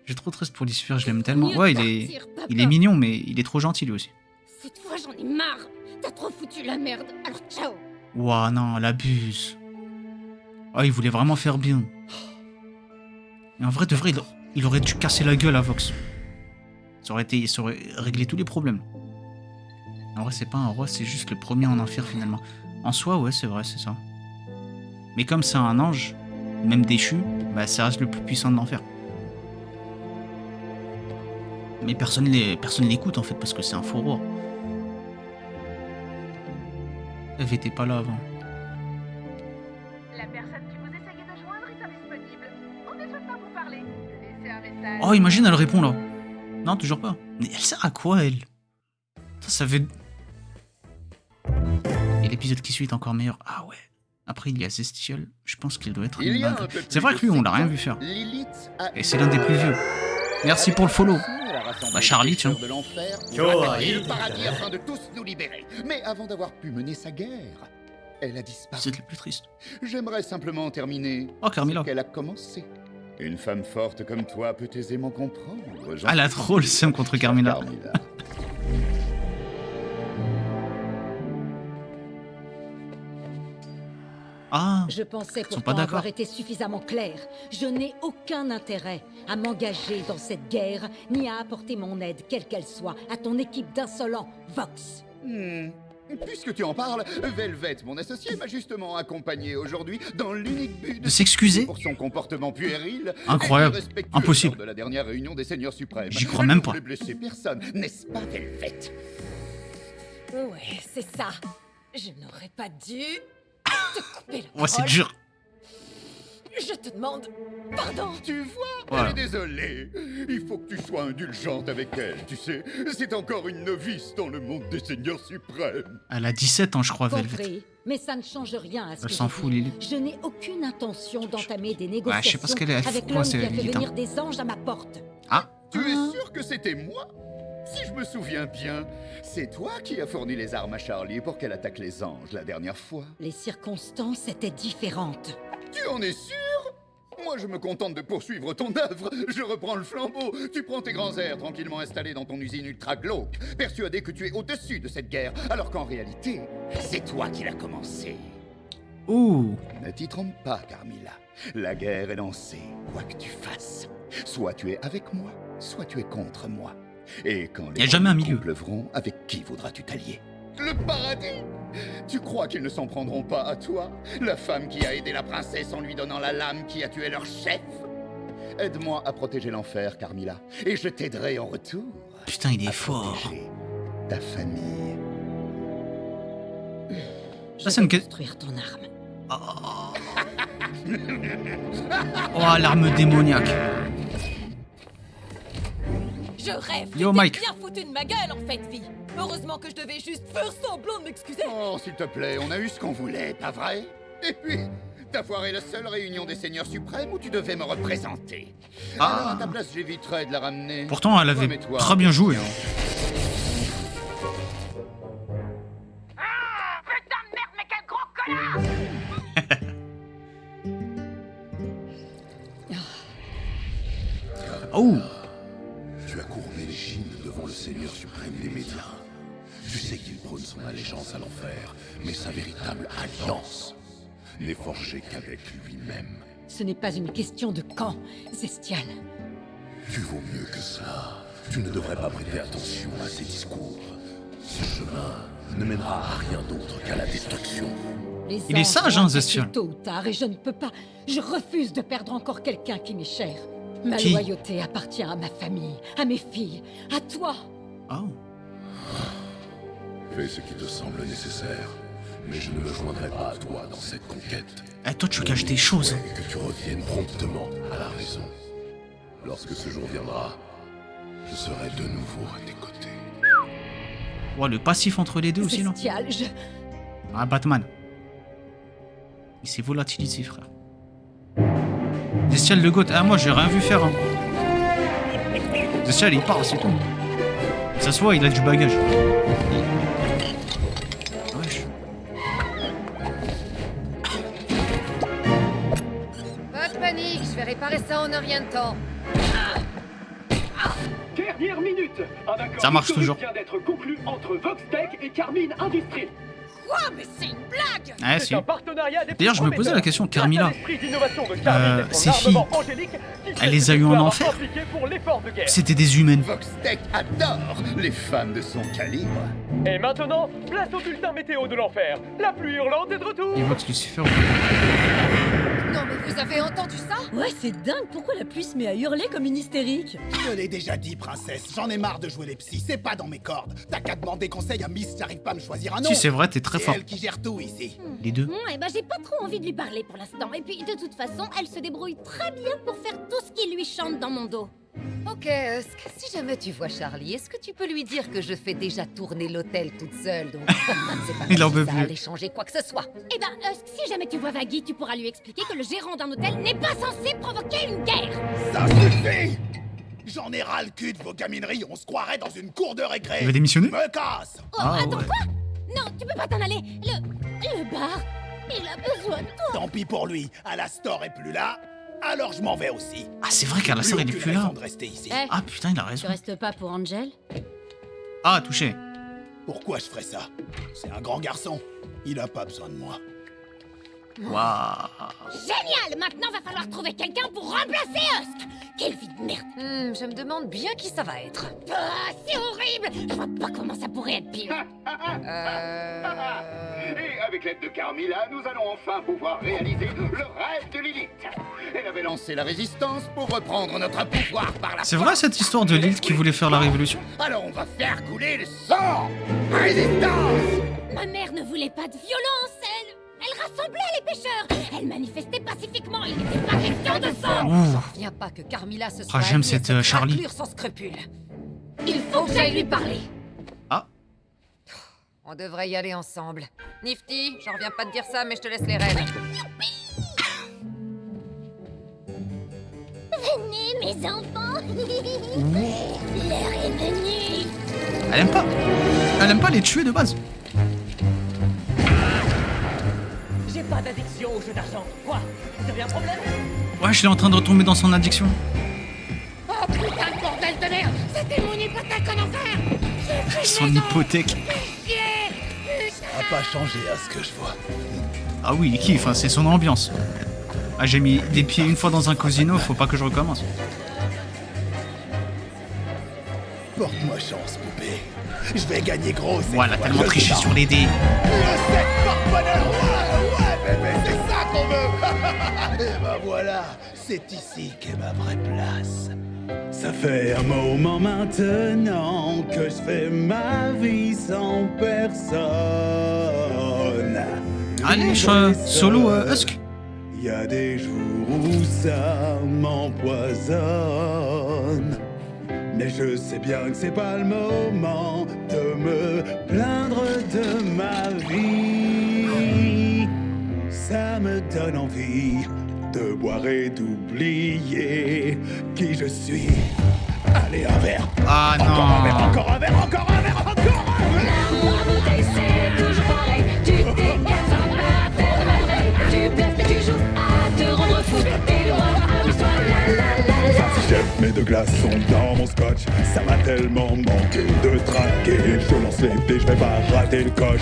J'ai trop triste pour Lucifer, je l'aime tellement. Ouais, il est mignon, mais il est trop gentil lui aussi. Cette fois, j'en ai marre. T'as trop foutu la merde, alors ciao. Ouah, non, elle abuse. Oh, il voulait vraiment faire bien. Et en vrai, de vrai, il aurait dû casser la gueule à Vox. Ça aurait réglé tous les problèmes. En vrai, c'est pas un roi, c'est juste le premier en enfer finalement. En soi, ouais, c'est vrai, c'est ça. Mais comme c'est un ange, même déchu, bah ça reste le plus puissant de l'enfer. Mais personne l'écoute en fait parce que c'est un faux roi. Eve était pas là avant. La personne que vous essayez de joindre est indisponible. On ne souhaite pas vous parler. Laissez un message. Oh, imagine, elle répond là. Non, toujours pas. Mais elle sert à quoi, elle? Ça fait... Et l'épisode qui suit est encore meilleur. Ah ouais. Après, il y a Zestial. Je pense qu'il doit être Il y a une un dingue. peu plus C'est vrai de que lui, on l'a 7 rien ans, vu faire. Lilith a Et c'est l'un des plus vieux. Merci pour le follow. Bah, Charlie, tiens. De l'enfer pour Joe, atteindre le il- paradis afin de tous nous libérer. Mais avant d'avoir pu mener sa guerre, elle a disparu. C'est le plus triste. J'aimerais simplement terminer Oh, Carmilla. ce qu'elle a commencé. Une femme forte comme toi peut aisément comprendre. Ah, elle a trop le seum contre Carmilla. Carmilla. Ah, Je pensais sont pas pourtant d'accord. avoir été suffisamment clair. Je n'ai aucun intérêt à m'engager dans cette guerre, ni à apporter mon aide, quelle qu'elle soit, à ton équipe d'insolents, Vox. Puisque tu en parles, Velvet, mon associé, m'a justement accompagné aujourd'hui dans l'unique but De s'excuser pour son comportement puéril. Incroyable. et irrespectueux Impossible. lors de la dernière réunion des Seigneurs Suprêmes. J'y crois même pas. Je ne voulais blesser personne, n'est-ce pas, Velvet? Ouais, c'est ça. Je n'aurais pas dû te couper la Ouais, c'est parole. dur. Je te demande pardon. Tu vois, Voilà. elle est désolée. Il faut que tu sois indulgente avec elle, tu sais. C'est encore une novice dans le monde des Seigneurs Suprêmes. Elle a 17 ans, je crois, Velvet. Compris, mais ça ne change rien à ce Elle que s'en je fout, dis. Lily. Je n'ai aucune intention d'entamer des Ouais, négociations je sais pas ce qu'elle est. avec Quoi, l'homme c'est qui a fait Lilith, hein. venir des anges à ma porte. Ah, Tu es sûr que c'était moi? Si je me souviens bien, c'est toi qui as fourni les armes à Charlie pour qu'elle attaque les anges la dernière fois. Les circonstances étaient différentes. Tu en es sûr? Moi, je me contente de poursuivre ton œuvre. Je reprends le flambeau. Tu prends tes grands airs tranquillement installés dans ton usine ultra glauque, persuadé que tu es au-dessus de cette guerre, alors qu'en réalité, c'est toi qui l'as commencé. ouh. Ne t'y trompe pas, Carmilla. La guerre est lancée, quoi que tu fasses. Soit tu es avec moi, soit tu es contre moi. Et quand Y a les jamais un ennemis milieu. pleuvront, avec qui voudras-tu t'allier? Le paradis? Tu crois qu'ils ne s'en prendront pas à toi? La femme qui a aidé la princesse en lui donnant la lame qui a tué leur chef? Aide-moi à protéger l'enfer, Carmilla, et je t'aiderai en retour. Putain, il est à fort. protéger ta famille. Je c'est vais une que- construire ton arme. Oh, l'arme démoniaque. Je rêve. Yo, Tu t'es Mike. bien foutu de ma gueule en fait, vie. Heureusement que je devais juste faire semblant de m'excuser. Oh, s'il te plaît, on a eu ce qu'on voulait, pas vrai? Et puis, t'as foiré la seule réunion des Seigneurs Suprêmes où tu devais me représenter. Ah. Alors, à ta place, j'éviterais de la ramener. Pourtant, elle avait Remets-toi très bien joué. Ah, putain de merde, mais quel gros connard! Oh, tu as courbé l'échine devant le Seigneur suprême des médias. Tu sais qu'il prône son allégeance à l'enfer, mais sa véritable alliance n'est forgée qu'avec lui-même. Ce n'est pas une question de quand, Zestial. Tu vaux mieux que cela. Tu ne devrais pas prêter attention à ces discours. Ce chemin ne mènera à rien d'autre qu'à la destruction. Il est sage, hein, Zestial. Tôt ou tard, et je ne peux pas. Je refuse de perdre encore quelqu'un qui m'est cher. Ma Qui? loyauté appartient à ma famille, à mes filles, à toi. Oh. Fais ce qui te semble nécessaire, mais je ne me joindrai pas à toi dans cette conquête. Eh, toi, tu caches des choses. Et que tu reviennes promptement à la raison. Lorsque ce jour viendra, je serai de nouveau à tes côtés. Ouais, le passif entre les deux aussi, non? Zestial, Ah, Batman. Il s'est volatilisé, frère. Zestial le goth. Ah, moi, j'ai rien vu faire. Hein. Zestial, il part, c'est tout. Ça se voit, il a du bagage. Wesh. Pas de panique, je vais réparer ça en un rien de temps. Dernière minute. Un accord Ça marche historique toujours. vient d'être conclu entre Voxtech et Carmine Industries. Quoi? Mais c'est une blague! Ah, si. C'est un partenariat des plus D'ailleurs, je me posais la prometteurs. question, Grâce à Carmilla, l'esprit d'innovation de Carmine et son ses filles, armement angélique, qui elle les a fait eues en histoire enfer? impliquée pour l'effort de guerre. C'était des humaines. Voxtech adore les femmes de son calibre. Et maintenant, place au bulletin météo de l'enfer. La pluie hurlante est de retour. Il voit que Lucifer. Non mais vous avez entendu ça? Ouais, c'est dingue, pourquoi la pluie se met à hurler comme une hystérique? Je te l'ai déjà dit, princesse, j'en ai marre de jouer les psys, c'est pas dans mes cordes. T'as qu'à demander conseil à Miss, j'arrive pas à me choisir un nom. Si, c'est vrai, t'es très fort. C'est elle qui gère tout ici. Les deux. Eh ben, j'ai pas trop envie de lui parler pour l'instant. Et puis, de toute façon, elle se débrouille très bien pour faire tout ce qui lui chante dans mon dos. Ok, Husk, si jamais tu vois Charlie, est-ce que tu peux lui dire que je fais déjà tourner l'hôtel toute seule, donc c'est pas Il en comme veut si ça plus. allait changer quoi que ce soit. Eh ben, si jamais tu vois Vaggie, tu pourras lui expliquer que le gérant d'un hôtel n'est pas censé provoquer une guerre. Ça suffit! J'en ai ras le cul de vos gamineries, on se croirait dans une cour de récré. Il va démissionner? Me casse! Oh, Ah, attends, ouais. quoi? Non, tu peux pas t'en aller. Le bar, il a besoin de toi. Tant pis pour lui, Alastor est plus là, alors je m'en vais aussi. Ah, c'est vrai qu'Alastor, il est Plus plus aucune là. raison de rester ici. Eh, Ah, putain, il a tu raison. restes pas pour Angel? Ah, touché. Pourquoi je ferais ça? C'est un grand garçon, il a pas besoin de moi. Waouh. Génial. Maintenant, va falloir trouver quelqu'un pour remplacer Husk. Quelle vie de merde. Je me demande bien qui ça va être. Ah, c'est horrible. Je vois pas comment ça pourrait être pire. Et avec l'aide de Carmilla, nous allons enfin pouvoir réaliser le rêve de Lilith. Elle avait lancé la résistance pour reprendre notre pouvoir par la C'est vrai cette histoire de Lilith qui voulait faire la révolution? Alors on va faire couler le sang. Résistance! Ma mère ne voulait pas de violence, elle rassemblait les pêcheurs. Elle manifestait pacifiquement, il n'était pas question de sang. Ouh. Viens pas que Carmilla se soit Ah, j'aime admise cette, à Charlie. raclure sans scrupule. Il faut que j'aille lui parler. Ah. On devrait y aller ensemble. Nifty, j'en reviens pas de dire ça, mais je te laisse les rênes. Venez, mes enfants. L'heure est venue. Elle aime pas. Elle aime pas les tuer de base. J'ai pas d'addiction au jeu d'argent. Quoi? Vous avez un problème? Ouais, je suis en train de retomber dans son addiction. Oh putain de bordel de merde. C'était mon hypothèque en enfer. Son hypothèque. Ça a pas changé à ce que je vois. Ah oui, il kiffe, hein, c'est son ambiance. Ah, j'ai mis des pieds une fois dans un casino, faut pas que je recommence. Porte-moi chance, poupée. Je vais gagner gros. Ouais, elle a tellement triché sur les dés. Le 7 porte-bonheur, ouais, bébé, c'est ça qu'on veut. Et ben voilà, c'est ici qu'est ma vraie place. Ça fait un moment maintenant que je fais ma vie sans personne. Allez, solo Husk. Y a des jours où ça m'empoisonne. Mais je sais bien que c'est pas le moment de me plaindre de ma vie. Ça me donne envie de boire et d'oublier qui je suis. Allez, un verre. Ah non. Encore un verre, encore un verre, encore un verre, encore un verre. C'est toujours pareil. Tu t'égares sans la faire merveille. Tu blesses mais tu joues à te rendre fou. T'es droit, amuse-toi, la la la la. Ça, si j'aime mes deux glaces. glaçons dans mon scotch. Ça m'a tellement manqué de traquer. Je lance les dés, je vais pas rater le coche.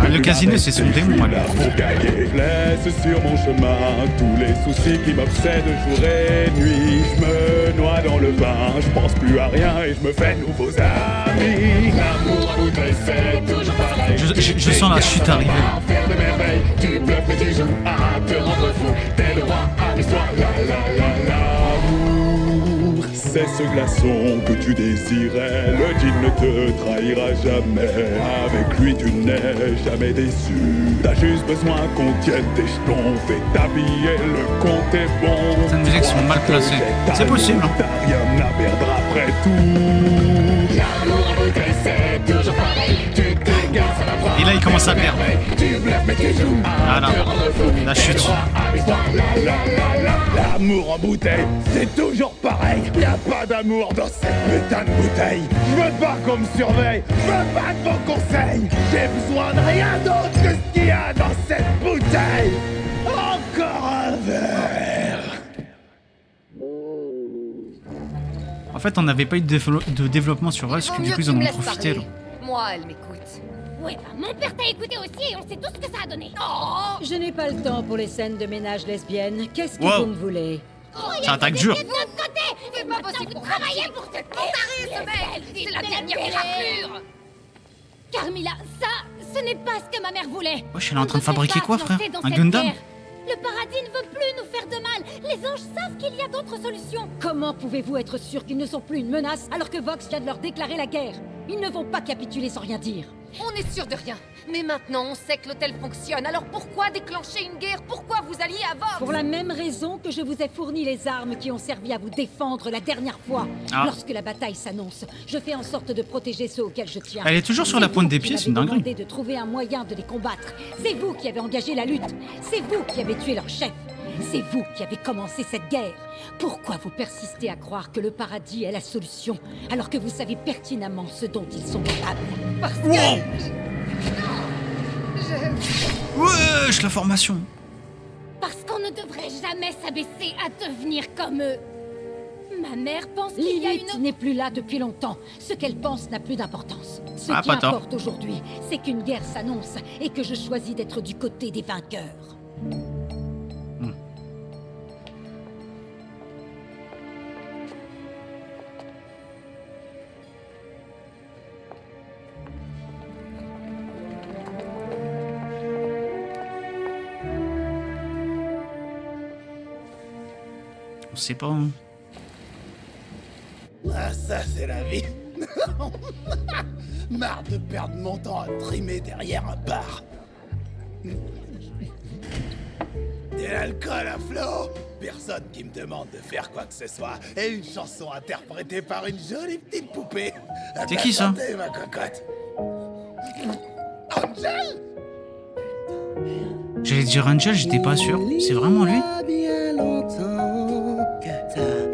Le casino, c'est son démon, là pour gagner. Je laisse sur mon chemin tous les soucis qui m'obsèdent jour et nuit. Je me noie dans le vin, je pense plus à rien et je me fais de nouveaux amis. L'amour en bouteille, c'est toujours pareil. Je sens la chute arriver. Faire de merveilles, tu bluffes mais tu joues à te rendre fou. T'es le roi, amuse-toi, l'amour. C'est ce glaçon que tu désirais. Le jean ne te trahira jamais. Avec lui tu n'es jamais déçu. T'as juste besoin qu'on tienne tes jetons. Fais t'habiller, le compte est bon. Certaines musiques sont mal placées. C'est possible. Hein. T'as rien à perdre après tout. L'amour en bouteille, c'est toujours pareil. Tu te gardes, ça va voir. Et là il commence à perdre. Voilà, la chute. L'amour en bouteille, c'est toujours pareil. Y'a pas d'amour dans cette putain de bouteille. Je veux pas qu'on me surveille, je veux pas de vos conseils. J'ai besoin de rien d'autre que ce qu'il y a dans cette bouteille. Encore un verre. En fait, on n'avait pas eu de développement sur Rusk, du coup ils en ont profité. Là. Moi, elle m'écoute. Ouais, bah mon père t'a écouté aussi et on sait tout ce que ça a donné. Oh, je n'ai pas le temps pour les scènes de ménage lesbienne. Qu'est-ce que vous me voulez? Ça attaque dur. De notre côté, c'est pas possible pour travailler pour cette C'est la dernière raclure. Carmilla, ça, ce n'est pas ce que ma mère voulait. Wesh, elle est en train de fabriquer quoi, frère? Un Gundam? Le paradis ne veut plus nous faire de mal. Les anges savent qu'il y a d'autres solutions. Comment pouvez-vous être sûr qu'ils ne sont plus une menace alors que Vox vient de leur déclarer la guerre? Ils ne vont pas capituler sans rien dire. On est sûr de rien. Mais maintenant, on sait que l'hôtel fonctionne. Alors pourquoi déclencher une guerre? Pourquoi vous alliez à Vox? Pour la même raison que je vous ai fourni les armes qui ont servi à vous défendre la dernière fois. Lorsque la bataille s'annonce, je fais en sorte de protéger ceux auxquels je tiens. Elle est toujours sur la pointe des pieds, c'est une dinguerie. De trouver un moyen de les combattre. C'est vous qui avez engagé la lutte. C'est vous qui avez tué leur chef. C'est vous qui avez commencé cette guerre. Pourquoi vous persistez à croire que le paradis est la solution, alors que vous savez pertinemment ce dont ils sont capables? Parce que... Wesh, la formation. Parce qu'on ne devrait jamais s'abaisser à devenir comme eux. Ma mère pense qu'il y a Lilith une... n'est plus là depuis longtemps. Ce qu'elle pense n'a plus d'importance. Ce qui pas tort. importe aujourd'hui, c'est qu'une guerre s'annonce et que je choisis d'être du côté des vainqueurs. On sait pas. Hein. Ah, ça, c'est la vie. Marre de perdre mon temps à trimer derrière un bar. De l'alcool à flot. Personne qui me demande de faire quoi que ce soit. Et une chanson interprétée par une jolie petite poupée. C'est qui ça? Santé, ma cocotte. Angel? J'allais dire Angel, j'étais pas sûr. C'est vraiment lui?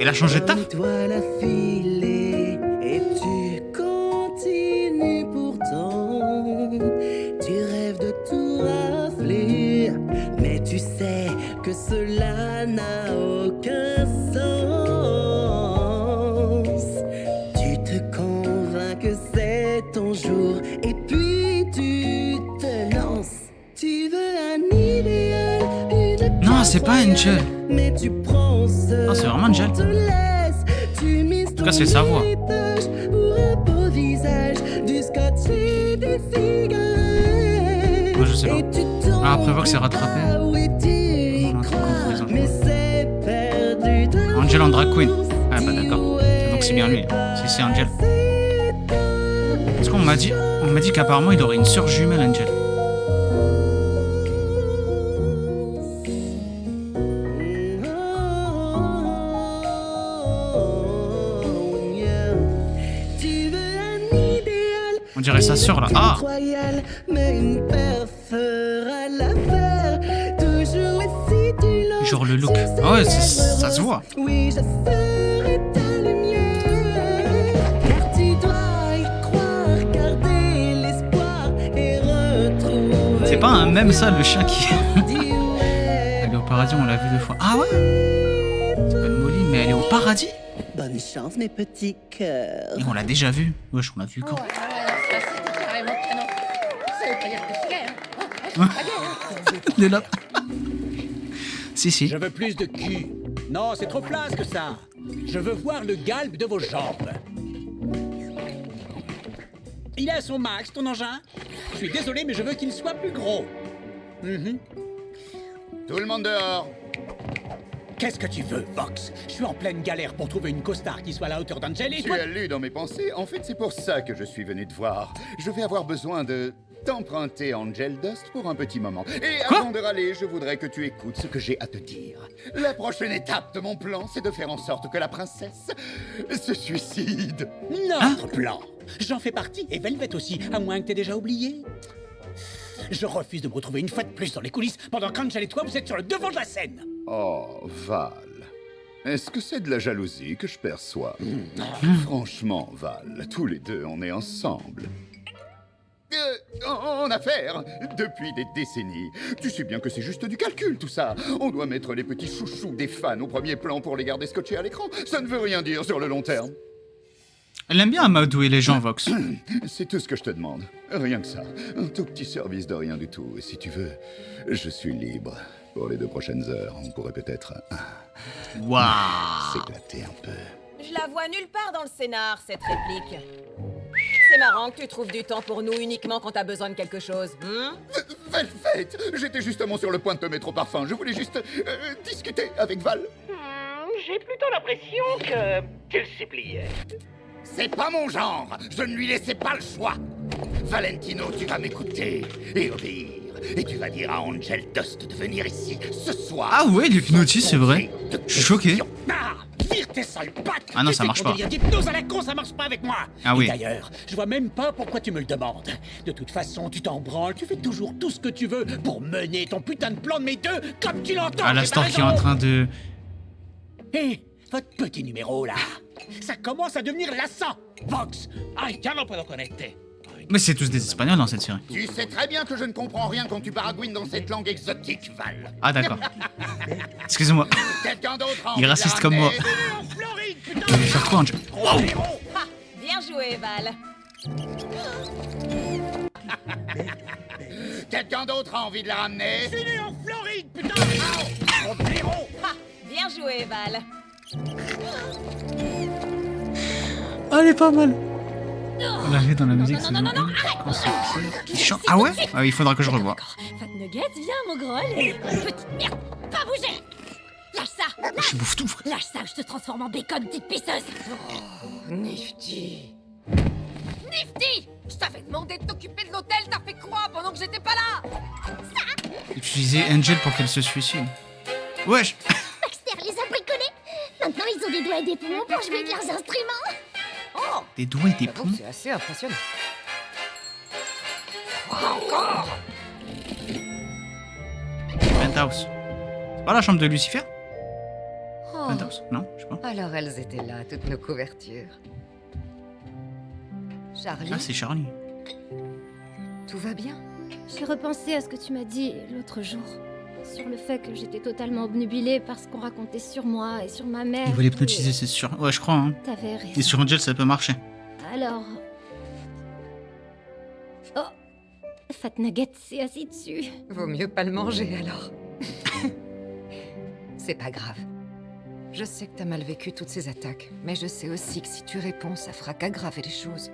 Elle a changé de taf? Et tu continues pourtant. Tu rêves de tout rafler, mais tu sais que cela n'a aucun sens. Tu te convaincs que c'est ton jour, et puis tu te lances. Tu veux un idéal, une Non, c'est pas Angel. mais tu prends ce Ah, c'est vraiment Angel. En tout cas, c'est sa voix. Moi, je sais pas. Ah, après Vox s'est rattrapé. Angel en drag queen. Ah, bah d'accord. Donc c'est bien lui. C'est Angel. Parce qu'on m'a dit qu'apparemment il aurait une sœur jumelle, Angel. On dirait sa sœur là. Ah! Genre le look. Ah ouais, ça se voit. Oui, je serai ta lumière. Car tu dois y croire, garder l'espoir et retrouver. C'est pas un même ça, le chat qui. Elle est au paradis, on l'a vu 2 fois. Ah ouais? C'est pas une Molly, mais elle est au paradis? Bonne chance, mes petits cœurs. Et on l'a déjà vu. Wesh, on l'a vu quand? Ça, c'était carrément canon. Ça veut pas dire que c'est gay, hein. C'est pas gay, hein. Il est là. Si. Je veux plus de cul. Non, c'est trop flasque que ça. Je veux voir le galbe de vos jambes. Il est à son max, ton engin? Je suis désolé, mais je veux qu'il soit plus gros. Tout le monde dehors. Qu'est-ce que tu veux, Vox? Je suis en pleine galère pour trouver une costard qui soit à la hauteur d'Angel et Tu toi... as lu dans mes pensées. En fait, c'est pour ça que je suis venu te voir. Je vais avoir besoin de t'emprunter Angel Dust pour un petit moment. Et avant de râler, je voudrais que tu écoutes ce que j'ai à te dire. La prochaine étape de mon plan, c'est de faire en sorte que la princesse se suicide. Notre plan. J'en fais partie, et Velvet aussi, à moins que t'aies déjà oublié. Je refuse de me retrouver une fois de plus dans les coulisses pendant qu'Angel et toi, vous êtes sur le devant de la scène. Oh, Val. Est-ce que c'est de la jalousie que je perçois? Franchement, Val, tous les deux, on est ensemble. En affaires, depuis des décennies. Tu sais bien que c'est juste du calcul, tout ça. On doit mettre les petits chouchous des fans au premier plan pour les garder scotchés à l'écran. Ça ne veut rien dire sur le long terme. Elle aime bien amadouer les gens, Vox. C'est tout ce que je te demande. Rien que ça. Un tout petit service de rien du tout. Et si tu veux, je suis libre. Pour les 2 prochaines heures, on pourrait peut-être... s'éclater un peu. Je la vois nulle part dans le scénar, cette réplique. C'est marrant que tu trouves du temps pour nous uniquement quand t'as besoin de quelque chose. Velvet, j'étais justement sur le point de te mettre au parfum. Je voulais juste discuter avec Val. J'ai plutôt l'impression que tu le suppliais. C'est pas mon genre. Je ne lui laissais pas le choix. Valentino, tu vas m'écouter et obéir. Et tu vas dire à Angel Dust de venir ici ce soir. Ah ouais, l'hypnotisme, c'est vrai. Je suis choqué. Vire tes sales pattes. Ah non, ça marche pas. D'hypnose à la con, ça marche pas avec moi. Ah oui. Et d'ailleurs, je vois même pas pourquoi tu me le demandes. De toute façon, tu t'en branles, tu fais toujours tout ce que tu veux pour mener ton putain de plan de mes deux comme tu l'entends. Ah, la star qui est en train de... Hé, votre petit numéro là, ça commence à devenir lassant. Vox, ya no puedo con este. Mais c'est tous des Espagnols dans cette série. Tu sais très bien que je ne comprends rien quand tu baragouines dans cette langue exotique, Val. Ah d'accord. Excusez-moi. Quelqu'un d'autre a Il est raciste comme moi. Il va faire quoi, Angel? Wow. Bien joué, Val. Quelqu'un d'autre a envie de la ramener? Je suis né en Floride, putain. Mon blaireau. Bien joué, Val. Ah, elle est pas mal. On l'a vu dans la musique, c'est bon. Qui chante. Ah ouais? Ah, il faudra que je revoie. Fat Nugget, viens, mon gros, allez. Petite merde, pas bouger. Lâche ça. Je bouffe tout, frère. Lâche ça ou je te transforme en bacon, petite pisseuse. Nifty. Nifty, je t'avais demandé de t'occuper de l'hôtel, t'as fait quoi pendant que j'étais pas là? Utiliser Angel pour qu'elle se suicide. Wesh. Baxter les a bricolés. Maintenant, ils ont des doigts et des poumons pour jouer de leurs instruments. Oh, des doigts et des poumons. C'est assez impressionnant. Encore. Penthouse. C'est pas la chambre de Lucifer? Oh. Penthouse? Non, je sais pas. Alors elles étaient là, toutes nos couvertures. Charlie? Ah, c'est Charlie. Tout va bien? J'ai repensé à ce que tu m'as dit l'autre jour. Sur le fait que j'étais totalement obnubilée par ce qu'on racontait sur moi et sur ma mère. Il va l'hypnotiser, c'est sûr. Ouais, je crois. Hein. T'avais raison. Et sur Angel, ça peut marcher. Alors... Oh, Fat Nugget s'est assis dessus. Vaut mieux pas le manger, alors. C'est pas grave. Je sais que t'as mal vécu toutes ces attaques, mais je sais aussi que si tu réponds, ça fera qu'aggraver les choses.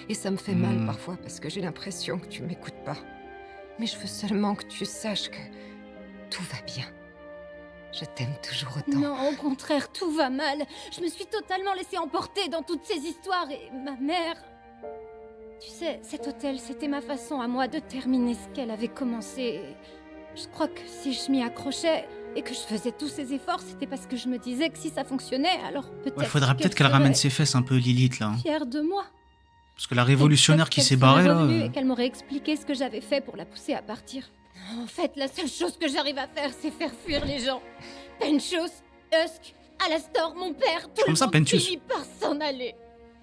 Et ça me fait mal parfois, parce que j'ai l'impression que tu m'écoutes pas. Mais je veux seulement que tu saches que... tout va bien. Je t'aime toujours autant. Non, au contraire, tout va mal. Je me suis totalement laissée emporter dans toutes ces histoires et ma mère... Tu sais, cet hôtel, c'était ma façon à moi de terminer ce qu'elle avait commencé. Je crois que si je m'y accrochais et que je faisais tous ces efforts, c'était parce que je me disais que si ça fonctionnait, alors peut-être... Ouais, faudra peut-être qu'elle ramène ses fesses un peu, Lilith, là. Fière de moi. Parce que la révolutionnaire qui s'est barrée, là... Et qu'elle m'aurait expliqué ce que j'avais fait pour la pousser à partir. En fait, la seule chose que j'arrive à faire, c'est faire fuir les gens. Penchos, Husk, Alastor, mon père, tout le monde finit par s'en aller.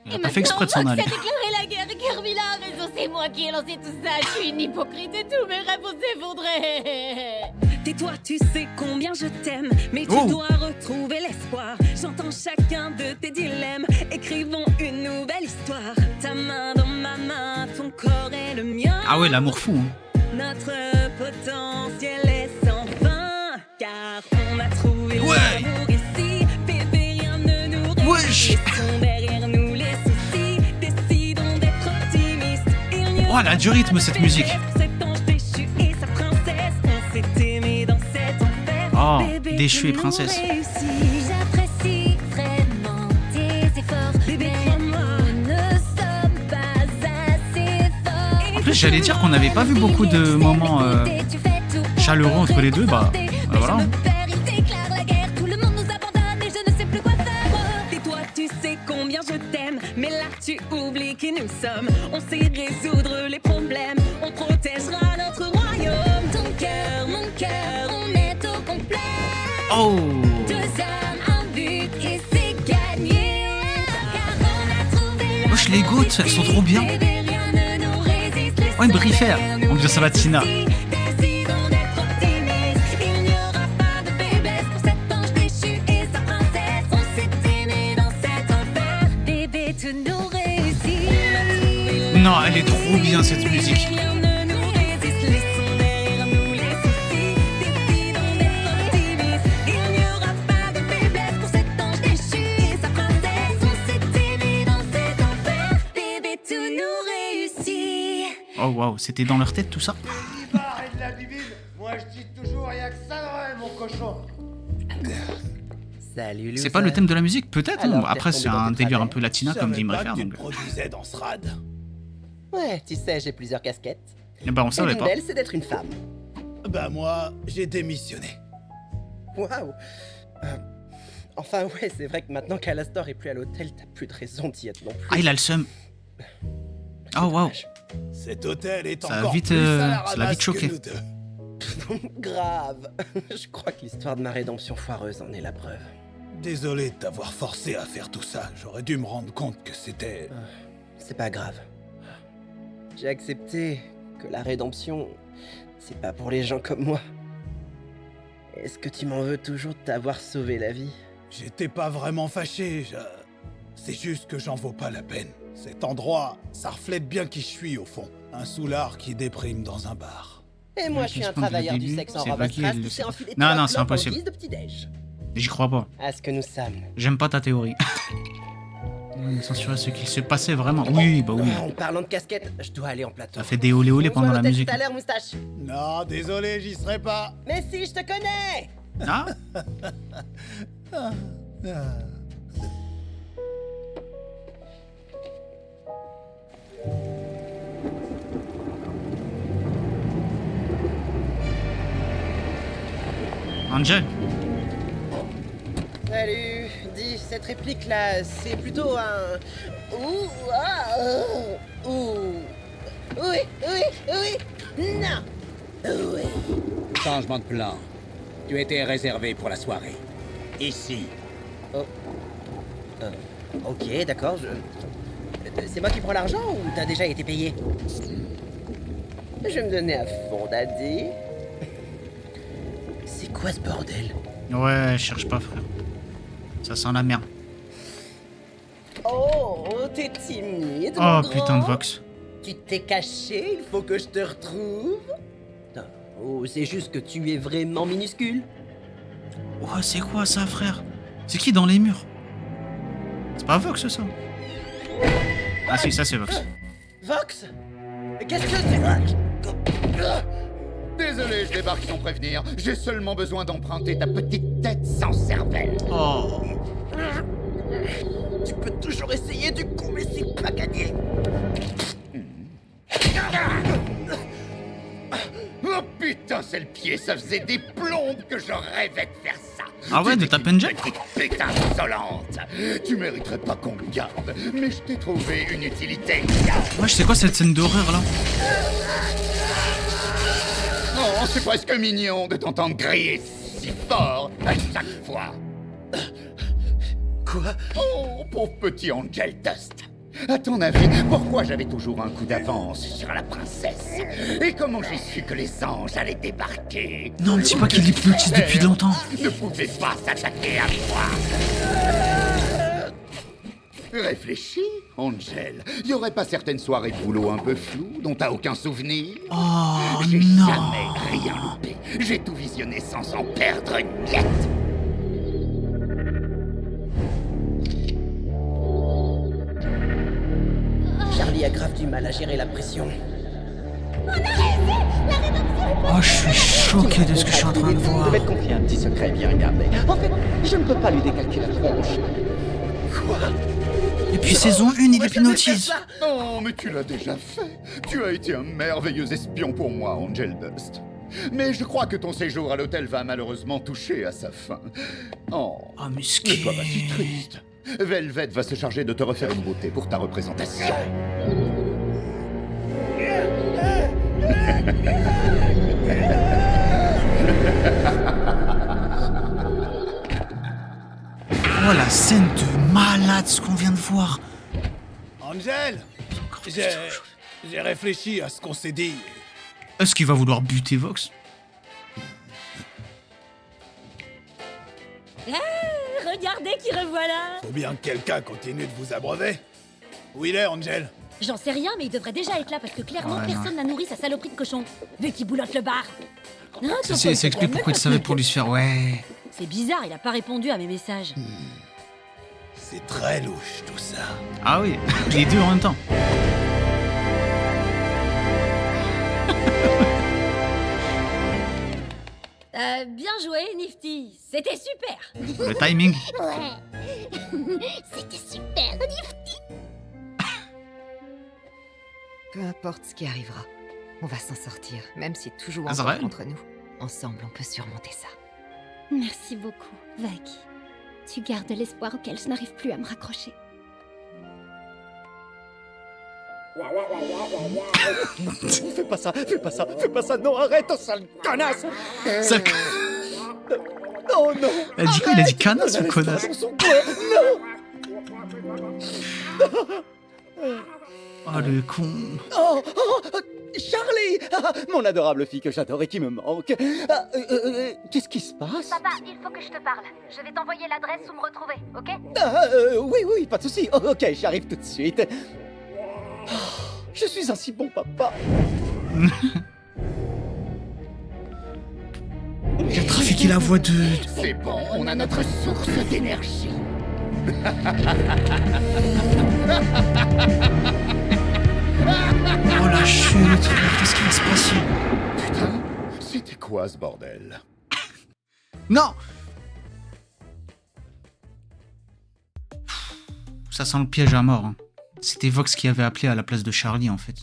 Elle a pas fait exprès de s'en aller. Vox a déclaré la guerre et Kervilla a raison, c'est moi qui ai lancé tout ça. Je suis une hypocrite et tous mes rêves vont s'effondrer. Tais-toi, tu sais combien je t'aime, mais tu Oh. dois retrouver l'espoir. J'entends chacun de tes dilemmes, écrivons une nouvelle histoire. Ta main dans ma main, ton corps est le mien. Ah ouais, l'amour fou. Hein. Notre potentiel est sans fin, car on a trouvé l'amour ici. Bébé, rien ne nous résiste. Laissons derrière nous les soucis, décidons d'être optimistes. Oh, elle a du rythme cette musique. Oh, déchu et princesse. J'apprécie vraiment tes efforts. Bébé, crois-moi, nous ne sommes pas assez forts. En plus, j'allais dire qu'on n'avait pas vu beaucoup de moments chaleureux entre les deux. Bah voilà. Il déclare la guerre, tout le monde nous abandonne et je ne sais plus quoi faire. Tais-toi, tu sais combien je t'aime, mais là tu oublies qui nous sommes. On sait résoudre les problèmes, on protégera notre royaume. Ton cœur, mon cœur, on est au complet. Oh. 2 âmes, un but et c'est gagné. Car on a trouvé Wesh, les gouttes, elles sont trop bien. Oh, une briefère. Ambiance Sabatina. Décidons d'être optimistes. Il n'y aura pas de faiblesse pour cet ange déchu et sa princesse. On s'est aimé dans cet enfer. Bébé, tout nous réussit. Non, elle est trop bien cette musique. Rien ne nous résiste. Laissons derrière nous les soucis. Décidons d'être optimistes. Il n'y aura pas de faiblesse pour cet ange déchu et sa princesse. On s'est aimé dans cet enfer. Bébé, tout nous réussit. Oh waouh, c'était dans leur tête tout ça. Et de la bibine, moi je dis toujours y'a que ça de vrai, mon cochon. Salut, C'est pas le thème de la musique, peut-être. Alors, Hein. Après, t'es c'est retombé dans un tes délire travers. un peu latina comme dit Mrefer. Tu Donc... te produisais dans ce rad. Ouais, tu sais, j'ai plusieurs casquettes. Eh ben, on savait l'une pas. d'elles, c'est d'être une femme. Bah moi, j'ai démissionné. Waouh. Enfin, ouais, c'est vrai que maintenant qu'Alastor est plus à l'hôtel, t'as plus de raison d'y être non plus. Ah, il a le seum. Oh waouh. Cet hôtel est Ça a encore vite, plus à la ça l'a ramasse vite choqué. que nous deux. Grave. Je crois que l'histoire de ma rédemption foireuse en est la preuve. Désolé de t'avoir forcé à faire tout ça. J'aurais dû me rendre compte que c'était... C'est pas grave. J'ai accepté que la rédemption, c'est pas pour les gens comme moi. Est-ce que tu m'en veux toujours de t'avoir sauvé la vie? J'étais pas vraiment fâché. C'est juste que j'en vaux pas la peine. Cet endroit, ça reflète bien qui je suis au fond. Un soulard qui déprime dans un bar. Et moi, je suis un travailleur du sexe en rabat-strass qui s'est enfilé Non, 3 non, c'est clopes en impossible. guise de petit-déj. J'y crois pas. À ce que nous sommes. J'aime pas ta théorie. Censurer ce qui se passait vraiment. Oui, bah oui. En parlant de casquette, je dois aller en plateau. Ça fait des olé olé On se voit pendant à la l'hôtel musique. tout à l'heure, moustache. Non, désolé, j'y serai pas. Mais si, je te connais. Ah. Angel. Salut, dis, cette réplique-là, c'est plutôt un... Ouh, ah, ouh. Oui, oui, oui, non. Oui. Changement de plan. Tu étais réservé pour la soirée. Ici. Oh. Ok, d'accord, c'est moi qui prends l'argent ou t'as déjà été payé? Je vais me donner à fond, daddy. C'est quoi ce bordel? Ouais, cherche pas, frère. Ça sent la merde. Oh, t'es timide, Oh mon putain grand. de Vox. Tu t'es caché, il faut que je te retrouve. Non, oh, c'est juste que tu es vraiment minuscule. Oh, c'est quoi ça, frère? C'est qui dans les murs? C'est pas Vox, ça? Ah si, ça c'est Vox. Vox? Qu'est-ce que c'est? Désolé, je débarque sans prévenir. J'ai seulement besoin d'emprunter ta petite tête sans cervelle. Oh. Tu peux toujours essayer du coup, mais c'est pas gagné. Oh putain, c'est le pied, ça faisait des plombes que je rêvais de faire ça. Ah ouais, de taper une jack? Petite putain insolente. Tu mériterais pas qu'on me garde, mais je t'ai trouvé une utilité. Ouais, c'est quoi cette scène d'horreur là? Oh, c'est presque mignon de t'entendre griller si fort à chaque fois. Quoi? Oh, pauvre petit Angel Dust. À ton avis, pourquoi j'avais toujours un coup d'avance sur la princesse? Et comment j'ai su que les anges allaient débarquer? Non, me dis pas qu'il hypnotise depuis longtemps. Ne pouvait pas s'attaquer à moi. Réfléchis, Angel. Y aurait pas certaines soirées de boulot un peu floues dont t'as aucun souvenir? Oh J'ai non. jamais rien loupé. J'ai tout visionné sans en perdre une miette. Charlie a grave du mal à gérer la pression. Oh, je suis choqué de ce que je suis en train de voir. Je devais te confier un petit secret bien gardé. En fait, je ne peux pas lui décalquer la tronche. Quoi? Depuis saison 1, il hypnotise. Oh, mais tu l'as déjà fait. Tu as été un merveilleux espion pour moi, Angel Dust. Mais je crois que ton séjour à l'hôtel va malheureusement toucher à sa fin. Oh, musqué. Ne sois pas si triste. Velvet va se charger de te refaire une beauté pour ta représentation. Oh, la scène de malade, ce qu'on vient de voir. Angel, j'ai réfléchi à ce qu'on s'est dit. Est-ce qu'il va vouloir buter Vox? Ah, regardez qui revoilà. Faut bien que quelqu'un continue de vous abreuver. Où il est, Angel? J'en sais rien, mais il devrait déjà être là parce que clairement Ouais, personne n'a nourri sa saloperie de cochon. Vu qu'il boulotte le bar. Non, Ça explique pourquoi il savait pour lui se faire. Ouais. C'est bizarre, il a pas répondu à mes messages. C'est très louche tout ça. Ah oui, les deux en même temps. Bien joué, Nifty. C'était super. Le timing. Ouais. C'était super, Nifty. Peu importe ce qui arrivera, on va s'en sortir, même si toujours Azrael entre nous. Ensemble, on peut surmonter ça. Merci beaucoup, Vaki. Tu gardes l'espoir auquel je n'arrive plus à me raccrocher. Fais pas ça, fais pas ça, fais pas ça, non, arrête, oh sale connasse. Ça... Oh non. Elle a dit quoi? Il a dit canasse ou connasse? Oh le con. Oh, Charlie, mon adorable fille que j'adore et qui me manque. Qu'est-ce qui se passe? Papa, il faut que je te parle. Je vais t'envoyer l'adresse où me retrouver, ok? Oui, pas de souci. Oh, ok, j'arrive tout de suite. Oh, je suis un si bon papa. Il a trafiqué la voix de... C'est bon, on a notre source d'énergie. Oh la chute, qu'est-ce qui va se passer? Putain, c'était quoi ce bordel? Non! Ça sent le piège à mort. Hein. C'était Vox qui avait appelé à la place de Charlie en fait.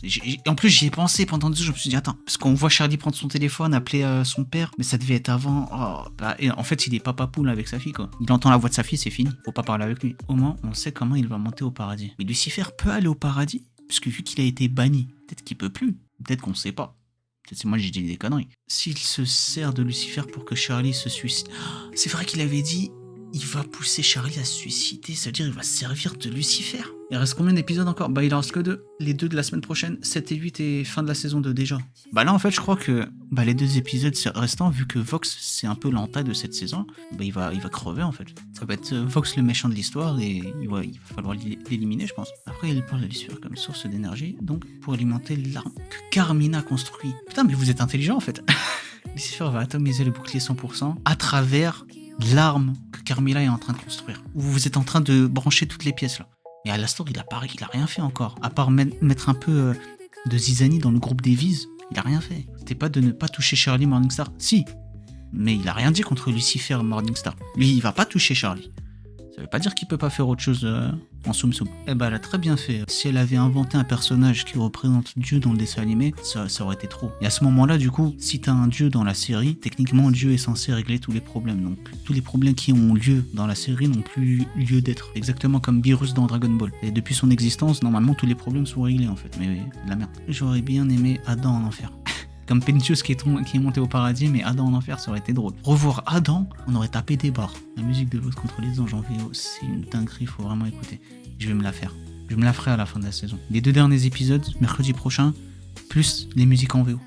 En plus j'y ai pensé pendant 2 jours, je me suis dit attends, parce qu'on voit Charlie prendre son téléphone, appeler son père, mais ça devait être avant. Oh, bah, et en fait il est papa poule avec sa fille quoi. Il entend la voix de sa fille, c'est fini, faut pas parler avec lui. Au moins on sait comment il va monter au paradis. Mais Lucifer peut aller au paradis, puisque vu qu'il a été banni, peut-être qu'il peut plus, peut-être qu'on sait pas. Peut-être c'est moi j'ai dit des conneries. S'il se sert de Lucifer pour que Charlie se suicide, c'est vrai qu'il avait dit il va pousser Charlie à se suicider, ça veut dire il va se servir de Lucifer. Il reste combien d'épisodes encore? Bah il en reste que 2. Les 2 de la semaine prochaine, 7 et 8 et fin de la saison 2 déjà. Bah là en fait je crois que les 2 épisodes restants, vu que Vox c'est un peu l'anta de cette saison, bah il va crever en fait. Ça va être Vox le méchant de l'histoire et il va falloir l'éliminer je pense. Après il parle de Lucifer comme source d'énergie, donc pour alimenter l'arme que Carmina construit. Putain mais vous êtes intelligent en fait. Lucifer va atomiser le bouclier 100% à travers l'arme que Carmilla est en train de construire. Vous êtes en train de brancher toutes les pièces là. Et Alastor, il a rien fait encore. À part mettre un peu de zizanie dans le groupe des Vises, il a rien fait. C'était pas de ne pas toucher Charlie Morningstar. Si, mais il a rien dit contre Lucifer Morningstar. Lui, il va pas toucher Charlie. Ça veut pas dire qu'il peut pas faire autre chose en soum soum. Eh ben, elle a très bien fait. Si elle avait inventé un personnage qui représente Dieu dans le dessin animé, ça aurait été trop. Et à ce moment-là, du coup, si t'as un Dieu dans la série, techniquement, Dieu est censé régler tous les problèmes. Donc, tous les problèmes qui ont lieu dans la série n'ont plus lieu d'être. Exactement comme Beerus dans Dragon Ball. Et depuis son existence, normalement, tous les problèmes sont réglés, en fait. Mais de la merde. J'aurais bien aimé Adam en enfer. Comme Pentius qui est monté au paradis, mais Adam en enfer, ça aurait été drôle. Revoir Adam, on aurait tapé des barres. La musique de Vox contre les anges en VO, c'est une dinguerie, faut vraiment écouter. Je vais me la faire. Je me la ferai à la fin de la saison. Les 2 derniers épisodes, mercredi prochain, plus les musiques en VO.